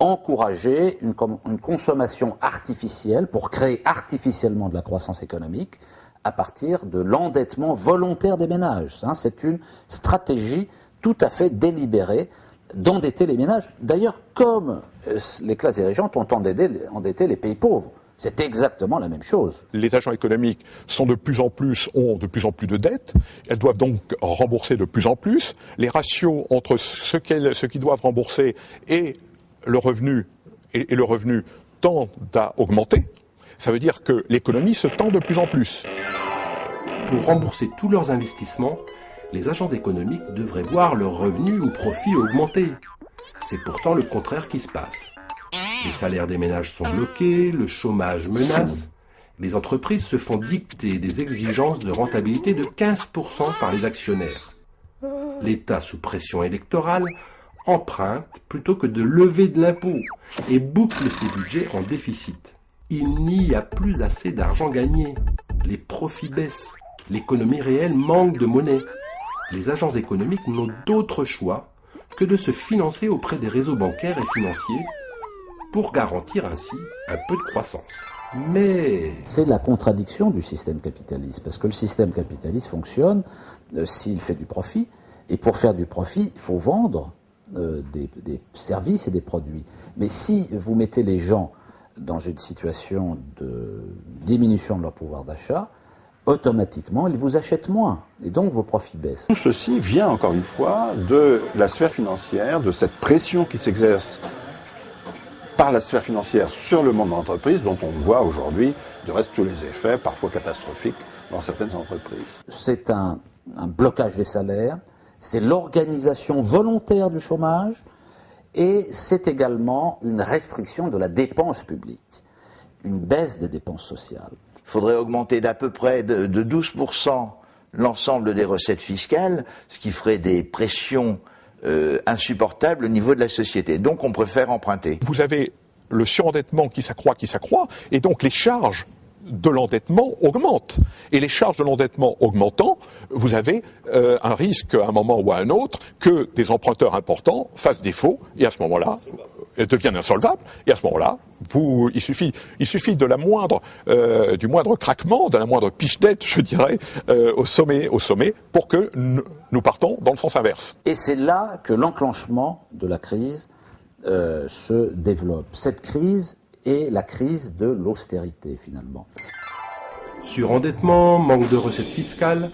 S8: encouragé une consommation artificielle pour créer artificiellement de la croissance économique à partir de l'endettement volontaire des ménages. C'est une stratégie tout à fait délibérée d'endetter les ménages. D'ailleurs, comme les classes dirigeantes ont endetté les pays pauvres. C'est exactement la même chose.
S2: Les agents économiques ont de plus en plus de dettes. Elles doivent donc rembourser de plus en plus. Les ratios entre ce qu'ils doivent rembourser et le revenu tendent à augmenter. Ça veut dire que l'économie se tend de plus en plus.
S1: Pour rembourser tous leurs investissements, les agents économiques devraient voir leurs revenus ou profits augmenter. C'est pourtant le contraire qui se passe. Les salaires des ménages sont bloqués, le chômage menace. Les entreprises se font dicter des exigences de rentabilité de 15% par les actionnaires. L'État, sous pression électorale, emprunte plutôt que de lever de l'impôt et boucle ses budgets en déficit. Il n'y a plus assez d'argent gagné. Les profits baissent. L'économie réelle manque de monnaie. Les agents économiques n'ont d'autre choix que de se financer auprès des réseaux bancaires et financiers pour garantir ainsi un peu de croissance. Mais
S8: c'est la contradiction du système capitaliste, parce que le système capitaliste fonctionne s'il fait du profit, et pour faire du profit, il faut vendre des services et des produits. Mais si vous mettez les gens dans une situation de diminution de leur pouvoir d'achat, automatiquement, ils vous achètent moins, et donc vos profits baissent.
S5: Tout ceci vient, encore une fois, de la sphère financière, de cette pression qui s'exerce par la sphère financière sur le monde de l'entreprise, dont on voit aujourd'hui, de reste, tous les effets, parfois catastrophiques, dans certaines entreprises.
S8: C'est un blocage des salaires, c'est l'organisation volontaire du chômage, et c'est également une restriction de la dépense publique, une baisse des dépenses sociales.
S6: Il faudrait augmenter d'à peu près de 12% l'ensemble des recettes fiscales, ce qui ferait des pressions insupportables au niveau de la société. Donc on préfère emprunter.
S2: Vous avez le surendettement qui s'accroît, et donc les charges de l'endettement augmentent. Et les charges de l'endettement augmentant, vous avez un risque à un moment ou à un autre que des emprunteurs importants fassent défaut, et à ce moment-là, deviennent insolvables, et à ce moment-là, il suffit de du moindre craquement, de la moindre piche-tête, je dirais, au sommet, pour que nous partons dans le sens inverse.
S8: Et c'est là que l'enclenchement de la crise se développe. Cette crise est la crise de l'austérité, finalement.
S1: surendettement, manque de recettes fiscales,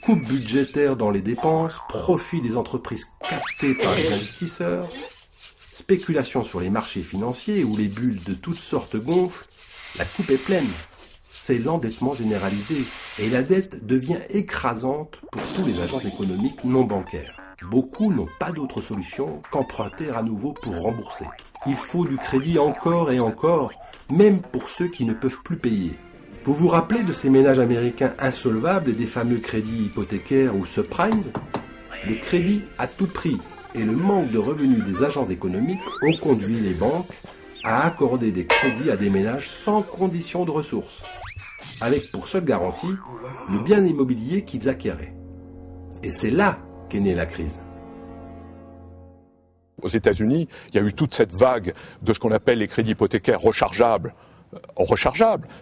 S1: coupe budgétaire dans les dépenses, profit des entreprises captées par les investisseurs, spéculation sur les marchés financiers où les bulles de toutes sortes gonflent, la coupe est pleine. C'est l'endettement généralisé et la dette devient écrasante pour tous les agents économiques non bancaires. Beaucoup n'ont pas d'autre solution qu'emprunter à nouveau pour rembourser. Il faut du crédit encore et encore, même pour ceux qui ne peuvent plus payer. Vous vous rappelez de ces ménages américains insolvables et des fameux crédits hypothécaires ou subprimes ? Le crédit à tout prix et le manque de revenus des agents économiques ont conduit les banques à accorder des crédits à des ménages sans condition de ressources, avec pour seule garantie le bien immobilier qu'ils acquéraient. Et c'est là qu'est née la crise.
S2: Aux États-Unis, il y a eu toute cette vague de ce qu'on appelle les crédits hypothécaires rechargeables.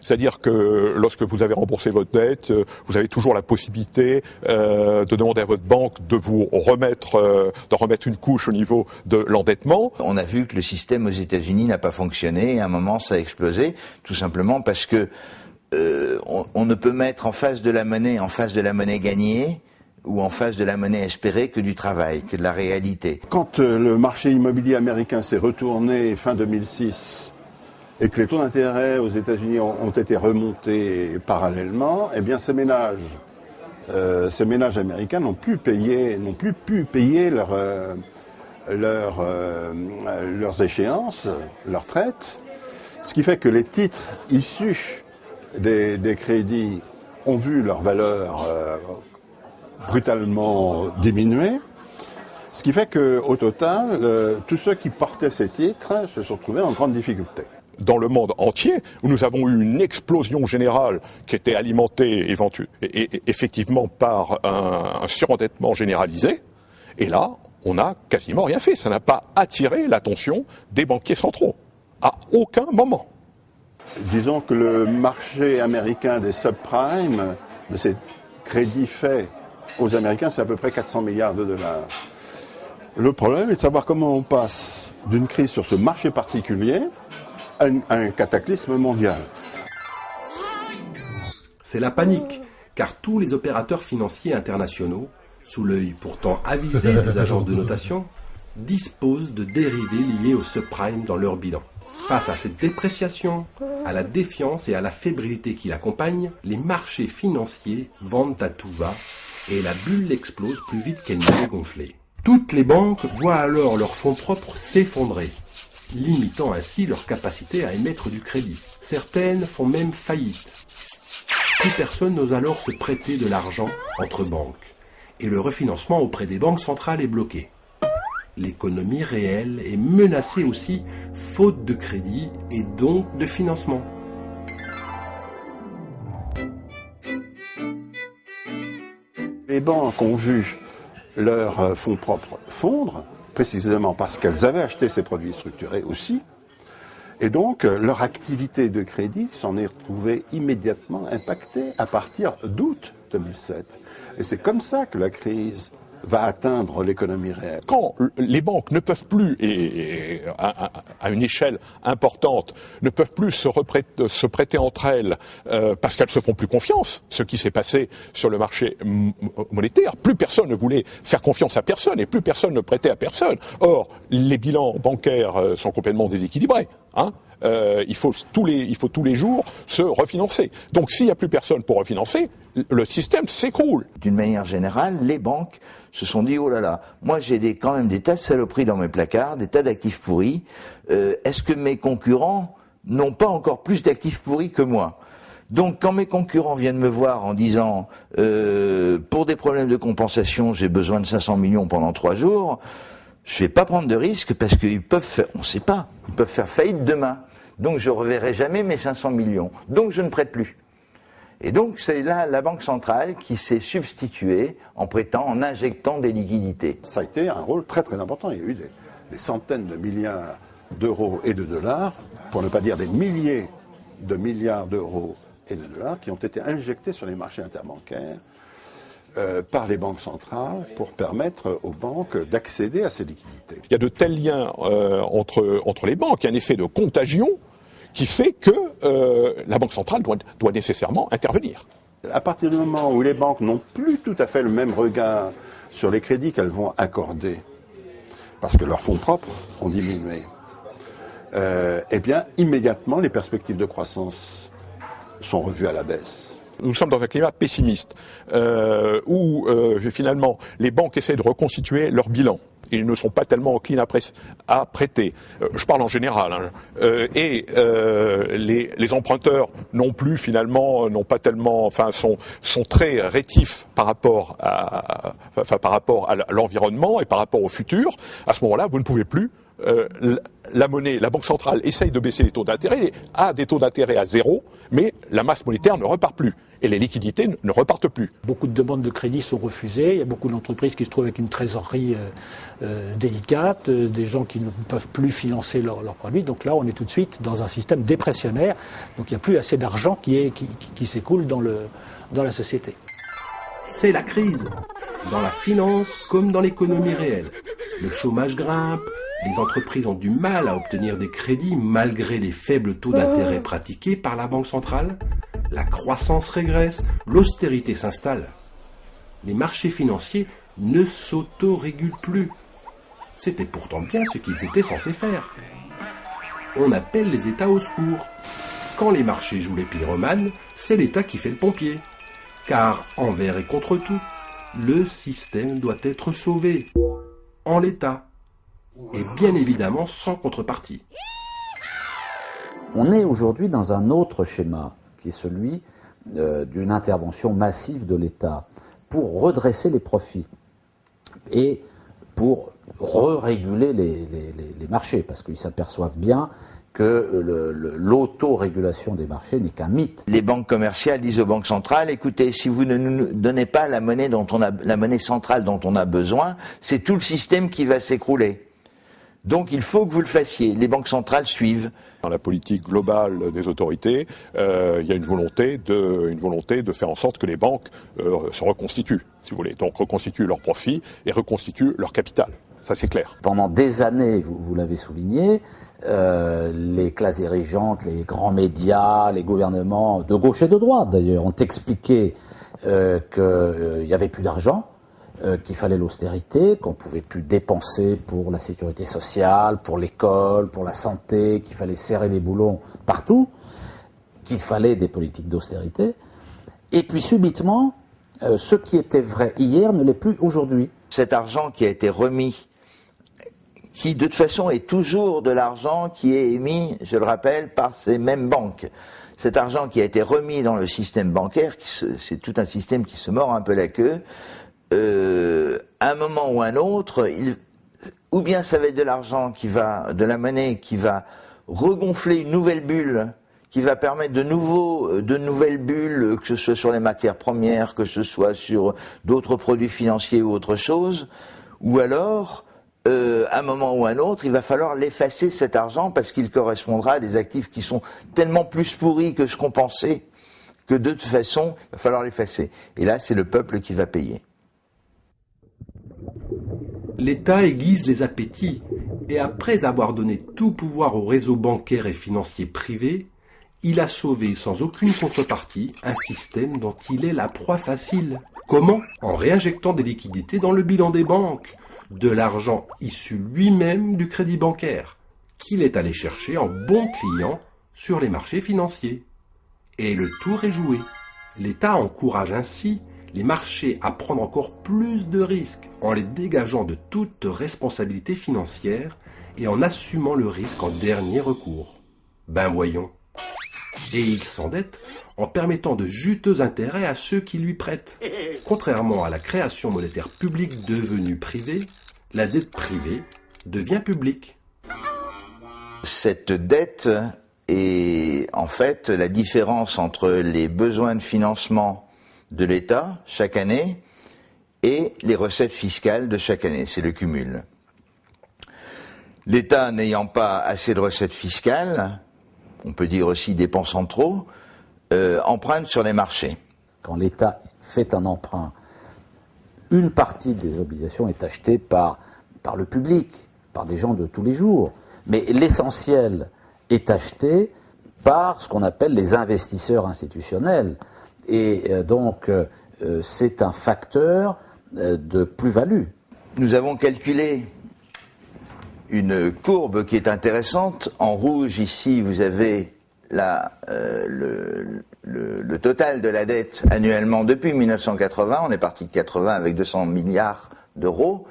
S2: C'est-à-dire que lorsque vous avez remboursé votre dette, vous avez toujours la possibilité de demander à votre banque de vous remettre une couche au niveau de l'endettement.
S6: On a vu que le système aux États-Unis n'a pas fonctionné et à un moment ça a explosé, tout simplement parce que on ne peut mettre en face de la monnaie gagnée ou en face de la monnaie espérée que du travail, que de la réalité.
S5: Quand le marché immobilier américain s'est retourné fin 2006 et que les taux d'intérêt aux États-Unis ont été remontés parallèlement, eh bien ces ménages américains n'ont plus pu payer leurs échéances, leurs traites, ce qui fait que les titres issus des crédits ont vu leur valeur brutalement diminuer, ce qui fait qu'au total, tous ceux qui portaient ces titres se sont retrouvés en grande difficulté.
S2: Dans le monde entier, où nous avons eu une explosion générale qui était alimentée effectivement par un surendettement généralisé, et là, on n'a quasiment rien fait. Ça n'a pas attiré l'attention des banquiers centraux, à aucun moment.
S5: Disons que le marché américain des subprimes, de ces crédits faits aux Américains, c'est à peu près 400 milliards de dollars. Le problème est de savoir comment on passe d'une crise sur ce marché particulier à un cataclysme mondial.
S1: C'est la panique, car tous les opérateurs financiers internationaux, sous l'œil pourtant avisé des agences de notation, disposent de dérivés liés au subprime dans leur bilan. Face à cette dépréciation, à la défiance et à la fébrilité qui l'accompagne, les marchés financiers vendent à tout va et la bulle explose plus vite qu'elle ne l'est gonflée. Toutes les banques voient alors leurs fonds propres s'effondrer, limitant ainsi leur capacité à émettre du crédit. Certaines font même faillite. Plus personne n'ose alors se prêter de l'argent entre banques, et le refinancement auprès des banques centrales est bloqué. L'économie réelle est menacée aussi, faute de crédit et donc de financement.
S5: Les banques ont vu leurs fonds propres fondre, précisément parce qu'elles avaient acheté ces produits structurés aussi, Et donc, leur activité de crédit s'en est retrouvée immédiatement impactée à partir d'août 2007. Et c'est comme ça que la crise va atteindre l'économie réelle.
S2: Quand les banques ne peuvent plus, et à une échelle importante, ne peuvent plus se prêter entre elles parce qu'elles se font plus confiance, ce qui s'est passé sur le marché monétaire, plus personne ne voulait faire confiance à personne et plus personne ne prêtait à personne. Or, les bilans bancaires sont complètement déséquilibrés. Il faut tous les jours se refinancer. Donc s'il n'y a plus personne pour refinancer, le système s'écroule.
S6: D'une manière générale, les banques se sont dit, oh là là, moi j'ai quand même des tas de saloperies dans mes placards, des tas d'actifs pourris. Est-ce que mes concurrents n'ont pas encore plus d'actifs pourris que moi ? Donc quand mes concurrents viennent me voir en disant, pour des problèmes de compensation, j'ai besoin de 500 millions pendant 3 jours, je ne vais pas prendre de risque parce qu'ils peuvent faire, on ne sait pas, ils peuvent faire faillite demain. Donc je ne reverrai jamais mes 500 millions. Donc je ne prête plus. Et donc c'est là la Banque centrale qui s'est substituée en prêtant, en injectant des liquidités.
S5: Ça a été un rôle très très important. Il y a eu des centaines de milliards d'euros et de dollars, pour ne pas dire des milliers de milliards d'euros et de dollars, qui ont été injectés sur les marchés interbancaires par les banques centrales pour permettre aux banques d'accéder à ces liquidités.
S2: Il y a de tels liens entre les banques, il y a un effet de contagion qui fait que la Banque centrale doit nécessairement intervenir.
S5: À partir du moment où les banques n'ont plus tout à fait le même regard sur les crédits qu'elles vont accorder, parce que leurs fonds propres ont diminué, eh bien, immédiatement, les perspectives de croissance sont revues à la baisse.
S2: Nous sommes dans un climat pessimiste, où finalement les banques essaient de reconstituer leur bilan. Ils ne sont pas tellement enclins à prêter. Je parle en général. Et les emprunteurs non plus, finalement, n'ont pas tellement, sont très rétifs par rapport à l'environnement et par rapport au futur. À ce moment-là, vous ne pouvez plus. La Banque centrale essaye de baisser les taux d'intérêt, a des taux d'intérêt à 0, mais la masse monétaire ne repart plus. Et les liquidités ne repartent plus.
S3: Beaucoup de demandes de crédit sont refusées. Il y a beaucoup d'entreprises qui se trouvent avec une trésorerie délicate, des gens qui ne peuvent plus financer leurs produits. Donc là, on est tout de suite dans un système dépressionnaire. Donc il n'y a plus assez d'argent qui s'écoule dans la société.
S9: C'est la crise, dans la finance comme dans l'économie réelle. Le chômage grimpe, les entreprises ont du mal à obtenir des crédits malgré les faibles taux d'intérêt pratiqués par la Banque centrale. La croissance régresse, l'austérité s'installe. Les marchés financiers ne s'autorégulent plus. C'était pourtant bien ce qu'ils étaient censés faire. On appelle les États au secours. Quand les marchés jouent les pyromanes, c'est l'État qui fait le pompier. Car envers et contre tout, le système doit être sauvé. En l'état. Et bien évidemment sans contrepartie.
S8: On est aujourd'hui dans un autre schéma, qui est celui d'une intervention massive de l'État pour redresser les profits et pour re-réguler les marchés, parce qu'ils s'aperçoivent bien que l'autorégulation des marchés n'est qu'un mythe.
S6: Les banques commerciales disent aux banques centrales, écoutez, si vous ne nous donnez pas la monnaie centrale dont on a besoin, c'est tout le système qui va s'écrouler. Donc il faut que vous le fassiez. Les banques centrales suivent.
S2: Dans la politique globale des autorités, il y a une volonté de faire en sorte que les banques se reconstituent, si vous voulez. Donc reconstituent leurs profits et reconstituent leur capital. Ça, c'est clair.
S8: Pendant des années, vous l'avez souligné, les classes dirigeantes, les grands médias, les gouvernements de gauche et de droite d'ailleurs, ont expliqué qu'il n'y avait plus d'argent, qu'il fallait l'austérité, qu'on ne pouvait plus dépenser pour la sécurité sociale, pour l'école, pour la santé, qu'il fallait serrer les boulons partout, qu'il fallait des politiques d'austérité. Et puis subitement, ce qui était vrai hier ne l'est plus aujourd'hui.
S6: Cet argent qui a été remis, qui de toute façon est toujours de l'argent qui est émis, je le rappelle, par ces mêmes banques. Cet argent qui a été remis dans le système bancaire, c'est tout un système qui se mord un peu la queue, à un moment ou un autre, ou bien ça va être de l'argent de la monnaie qui va regonfler une nouvelle bulle, qui va permettre de nouvelles bulles, que ce soit sur les matières premières, que ce soit sur d'autres produits financiers ou autre chose, ou alors à un moment ou à un autre, il va falloir l'effacer cet argent parce qu'il correspondra à des actifs qui sont tellement plus pourris que ce qu'on pensait que de toute façon, il va falloir l'effacer. Et là, c'est le peuple qui va payer.
S9: L'État aiguise les appétits et après avoir donné tout pouvoir au réseau bancaire et financier privé, il a sauvé sans aucune contrepartie un système dont il est la proie facile. Comment? En réinjectant des liquidités dans le bilan des banques, de l'argent issu lui-même du crédit bancaire, qu'il est allé chercher en bon client sur les marchés financiers. Et le tour est joué. L'État encourage ainsi les marchés à prendre encore plus de risques en les dégageant de toute responsabilité financière et en assumant le risque en dernier recours. Ben voyons. Et il s'endette en permettant de juteux intérêts à ceux qui lui prêtent. Contrairement à la création monétaire publique devenue privée, la dette privée devient publique.
S6: Cette dette est en fait la différence entre les besoins de financement de l'État chaque année et les recettes fiscales de chaque année. C'est le cumul. L'État n'ayant pas assez de recettes fiscales, on peut dire aussi dépensant trop, emprunte sur les marchés.
S8: Quand l'État fait un emprunt, une partie des obligations est achetée par le public, par des gens de tous les jours. Mais l'essentiel est acheté par ce qu'on appelle les investisseurs institutionnels. Et donc, c'est un facteur de plus-value.
S6: Nous avons calculé une courbe qui est intéressante. En rouge, ici, vous avez le total de la dette annuellement depuis 1980. On est parti de 80 avec 200 milliards d'euros.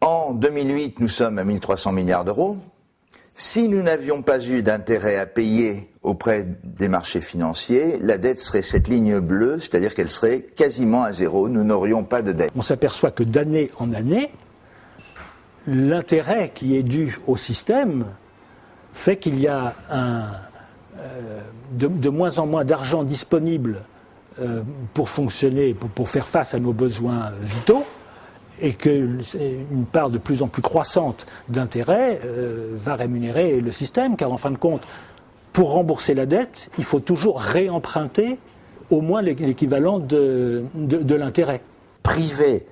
S6: En 2008, nous sommes à 1300 milliards d'euros. Si nous n'avions pas eu d'intérêt à payer auprès des marchés financiers, la dette serait cette ligne bleue, c'est-à-dire qu'elle serait quasiment à zéro. Nous n'aurions pas de dette.
S3: On s'aperçoit que d'année en année, l'intérêt qui est dû au système fait qu'il y a de moins en moins d'argent disponible pour fonctionner, pour faire face à nos besoins vitaux, et qu'une part de plus en plus croissante d'intérêt va rémunérer le système, car en fin de compte, pour rembourser la dette, il faut toujours réemprunter au moins l'équivalent de l'intérêt.
S8: Priver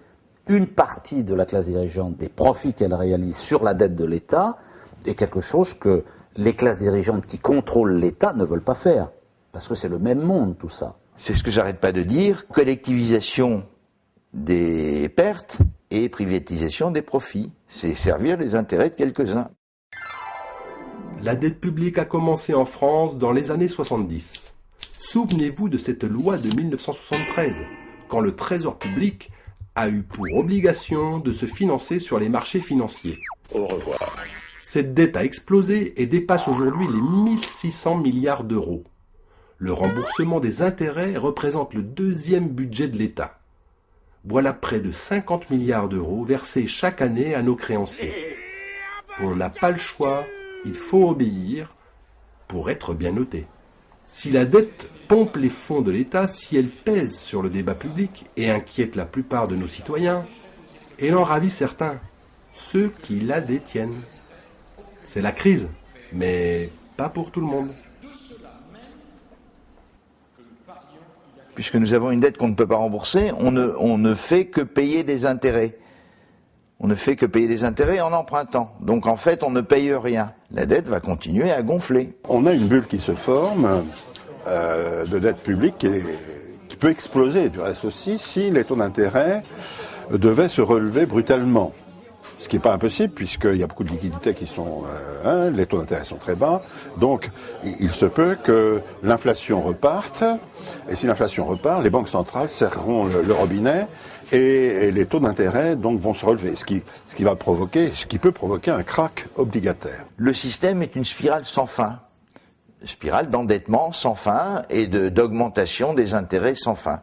S8: une partie de la classe dirigeante des profits qu'elle réalise sur la dette de l'État est quelque chose que les classes dirigeantes qui contrôlent l'État ne veulent pas faire, parce que c'est le même monde tout ça.
S6: C'est ce que j'arrête pas de dire, collectivisation des pertes et privatisation des profits. C'est servir les intérêts de quelques-uns.
S9: La dette publique a commencé en France dans les années 70. Souvenez-vous de cette loi de 1973, quand le Trésor public a eu pour obligation de se financer sur les marchés financiers.
S2: Au revoir.
S9: Cette dette a explosé et dépasse aujourd'hui les 1600 milliards d'euros. Le remboursement des intérêts représente le deuxième budget de l'État. Voilà près de 50 milliards d'euros versés chaque année à nos créanciers. On n'a pas le choix, il faut obéir pour être bien noté. Si la dette pompe les fonds de l'État, si elle pèse sur le débat public et inquiète la plupart de nos citoyens, elle en ravit certains, ceux qui la détiennent. C'est la crise, mais pas pour tout le monde.
S6: Puisque nous avons une dette qu'on ne peut pas rembourser, on ne fait que payer des intérêts. On ne fait que payer des intérêts en empruntant. Donc en fait, on ne paye rien. La dette va continuer à gonfler.
S5: On a une bulle qui se forme de dette publique qui peut exploser, du reste aussi, si les taux d'intérêt devaient se relever brutalement. Ce qui n'est pas impossible, puisqu'il y a beaucoup de liquidités qui sont... les taux d'intérêt sont très bas. Donc, il se peut que l'inflation reparte. Et si l'inflation repart, les banques centrales serreront le robinet et les taux d'intérêt donc vont se relever. Ce qui peut provoquer un krach obligataire.
S6: Le système est une spirale sans fin. Une spirale d'endettement sans fin et d'augmentation des intérêts sans fin.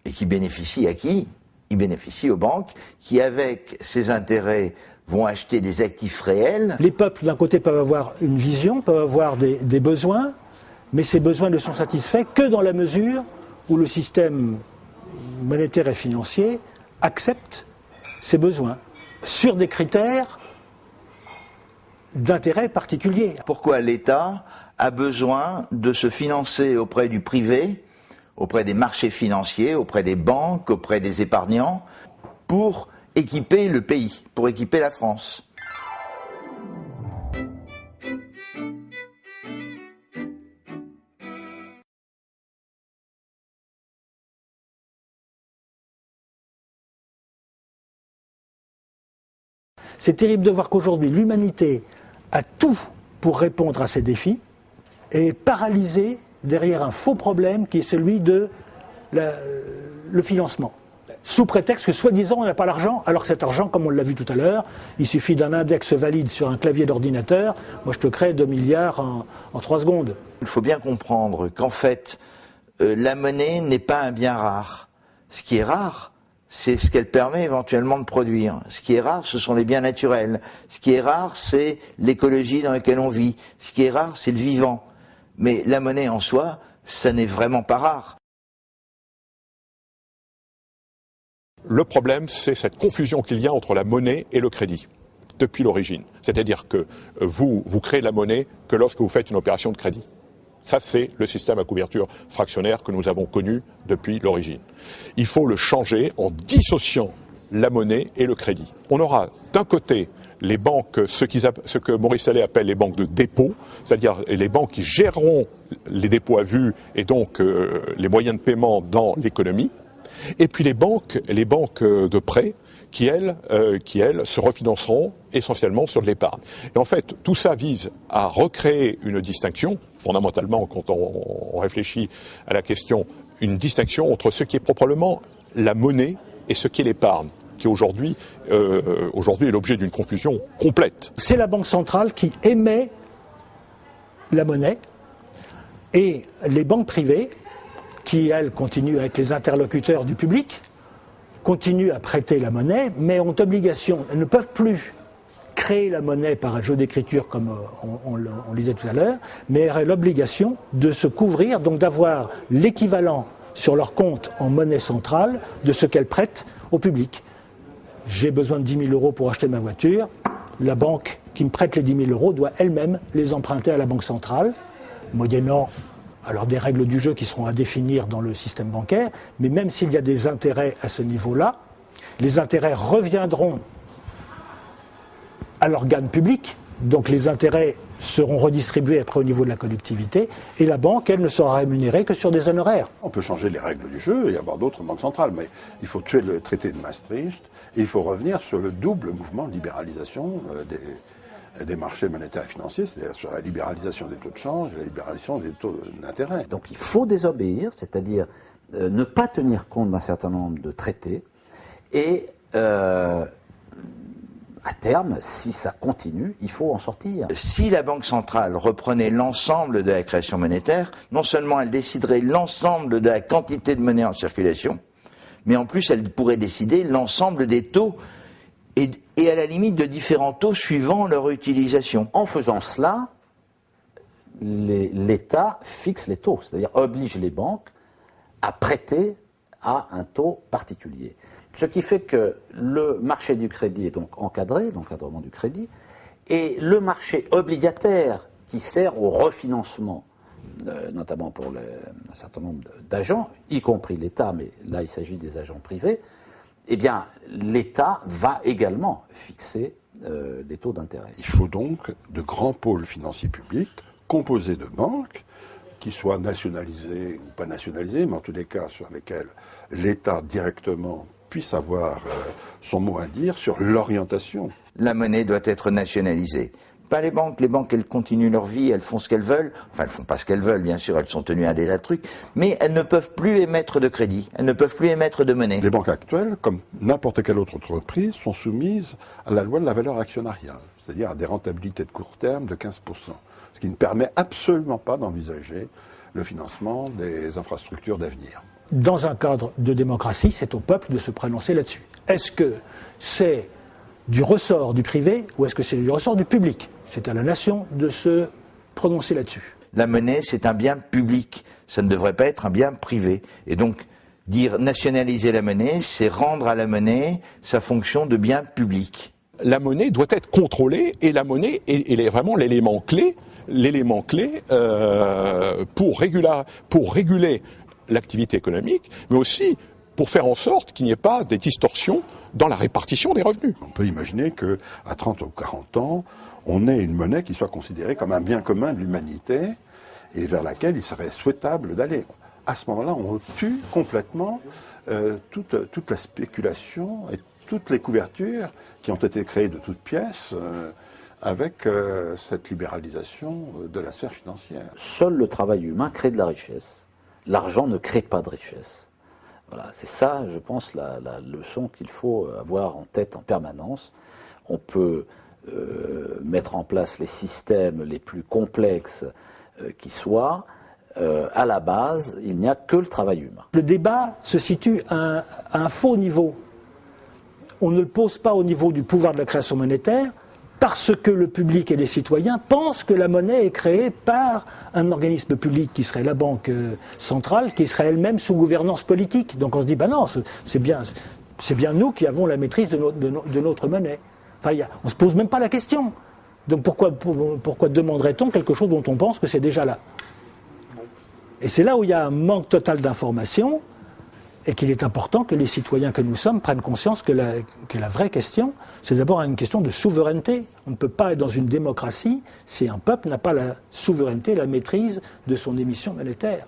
S6: Et qui bénéficie à qui ? Il bénéficie aux banques qui, avec ces intérêts, vont acheter des actifs réels.
S3: Les peuples, d'un côté, peuvent avoir une vision, peuvent avoir des besoins, mais ces besoins ne sont satisfaits que dans la mesure où le système monétaire et financier accepte ces besoins. sur des critères d'intérêt particulier.
S6: Pourquoi l'État a besoin de se financer auprès du privé, auprès des marchés financiers, auprès des banques, auprès des épargnants, pour équiper le pays, pour équiper la France?
S3: C'est terrible de voir qu'aujourd'hui, l'humanité a tout pour répondre à ces défis et est paralysée derrière un faux problème qui est celui de le financement. Sous prétexte que, soi-disant, on n'a pas l'argent, alors que cet argent, comme on l'a vu tout à l'heure, il suffit d'un index valide sur un clavier d'ordinateur. Moi, je te crée 2 milliards en 3 secondes.
S6: Il faut bien comprendre qu'en fait, la monnaie n'est pas un bien rare. Ce qui est rare, c'est ce qu'elle permet éventuellement de produire. Ce qui est rare, ce sont les biens naturels. Ce qui est rare, c'est l'écologie dans laquelle on vit. Ce qui est rare, c'est le vivant. Mais la monnaie en soi, ça n'est vraiment pas rare.
S2: Le problème, c'est cette confusion qu'il y a entre la monnaie et le crédit, depuis l'origine. C'est-à-dire que vous créez la monnaie que lorsque vous faites une opération de crédit. Ça, c'est le système à couverture fractionnaire que nous avons connu depuis l'origine. Il faut le changer en dissociant la monnaie et le crédit. On aura d'un côté les banques, ce que Maurice Allais appelle les banques de dépôt, c'est-à-dire les banques qui géreront les dépôts à vue et donc les moyens de paiement dans l'économie, et puis les banques de prêt qui, elles, se refinanceront essentiellement sur de l'épargne. Et en fait, tout ça vise à recréer une distinction, fondamentalement, quand on réfléchit à la question, une distinction entre ce qui est proprement la monnaie et ce qui est l'épargne, qui aujourd'hui est l'objet d'une confusion complète.
S3: C'est la Banque centrale qui émet la monnaie et les banques privées, qui, elles, continuent à être les interlocuteurs du public, continuent à prêter la monnaie, mais ont obligation, elles ne peuvent plus créer la monnaie par un jeu d'écriture comme on lisait tout à l'heure, mais elles ont l'obligation de se couvrir, donc d'avoir l'équivalent sur leur compte en monnaie centrale de ce qu'elles prêtent au public. J'ai besoin de 10 000 € pour acheter ma voiture, la banque qui me prête les 10 000 € doit elle-même les emprunter à la Banque centrale, moyennant alors des règles du jeu qui seront à définir dans le système bancaire, mais même s'il y a des intérêts à ce niveau-là, les intérêts reviendront à l'organe public, donc les intérêts seront redistribués après au niveau de la collectivité, et la banque, elle, ne sera rémunérée que sur des honoraires.
S5: On peut changer les règles du jeu et avoir d'autres banques centrales, mais il faut tuer le traité de Maastricht, et il faut revenir sur le double mouvement de libéralisation des marchés monétaires et financiers, c'est-à-dire sur la libéralisation des taux de change et la libéralisation des taux d'intérêt.
S8: Donc il faut désobéir, c'est-à-dire ne pas tenir compte d'un certain nombre de traités et à terme, si ça continue, il faut en sortir.
S6: Si la Banque centrale reprenait l'ensemble de la création monétaire, non seulement elle déciderait l'ensemble de la quantité de monnaie en circulation, mais en plus elle pourrait décider l'ensemble des taux et à la limite de différents taux suivant leur utilisation.
S8: En faisant cela, l'État fixe les taux, c'est-à-dire oblige les banques à prêter à un taux particulier. Ce qui fait que le marché du crédit est donc encadré, l'encadrement du crédit, et le marché obligataire qui sert au refinancement, notamment pour un certain nombre d'agents, y compris l'État, mais là il s'agit des agents privés, eh bien, l'État va également fixer les taux d'intérêt.
S5: Il faut donc de grands pôles financiers publics composés de banques qui soient nationalisées ou pas nationalisées, mais en tous les cas sur lesquels l'État directement puisse avoir son mot à dire sur l'orientation.
S6: La monnaie doit être nationalisée. Pas les banques. Les banques, elles continuent leur vie, elles font ce qu'elles veulent. Enfin, elles font pas ce qu'elles veulent, bien sûr, elles sont tenues à des tas de trucs. Mais elles ne peuvent plus émettre de crédit. Elles ne peuvent plus émettre de monnaie.
S5: Les banques actuelles, comme n'importe quelle autre entreprise, sont soumises à la loi de la valeur actionnariale, c'est-à-dire à des rentabilités de court terme de 15%. Ce qui ne permet absolument pas d'envisager le financement des infrastructures d'avenir.
S3: Dans un cadre de démocratie, c'est au peuple de se prononcer là-dessus. Est-ce que c'est du ressort du privé ou est-ce que c'est du ressort du public? C'est à la nation de se prononcer là-dessus.
S6: La monnaie, c'est un bien public. Ça ne devrait pas être un bien privé. Et donc, Dire nationaliser la monnaie, c'est rendre à la monnaie sa fonction de bien public.
S2: La monnaie doit être contrôlée et la monnaie est vraiment l'élément clé pour réguler l'activité économique, mais aussi pour faire en sorte qu'il n'y ait pas des distorsions dans la répartition des revenus.
S5: On peut imaginer qu'à 30 ou 40 ans, on ait une monnaie qui soit considérée comme un bien commun de l'humanité et vers laquelle il serait souhaitable d'aller. À ce moment-là, on tue complètement toute la spéculation et toutes les couvertures qui ont été créées de toutes pièces avec cette libéralisation de la sphère financière.
S8: Seul le travail humain crée de la richesse. L'argent ne crée pas de richesse. Voilà, c'est ça, je pense, la leçon qu'il faut avoir en tête en permanence. On peut mettre en place les systèmes les plus complexes qui soient. À la base, il n'y a que le travail humain.
S3: Le débat se situe à un faux niveau. On ne le pose pas au niveau du pouvoir de la création monétaire parce que le public et les citoyens pensent que la monnaie est créée par un organisme public qui serait la Banque centrale, qui serait elle-même sous gouvernance politique. Donc on se dit, ben non, c'est bien nous qui avons la maîtrise de notre monnaie. Enfin, on ne se pose même pas la question. Donc pourquoi demanderait-on quelque chose dont on pense que c'est déjà là ? Et c'est là où il y a un manque total d'information et qu'il est important que les citoyens que nous sommes prennent conscience que la vraie question, c'est d'abord une question de souveraineté. On ne peut pas être dans une démocratie si un peuple n'a pas la souveraineté, la maîtrise de son émission monétaire.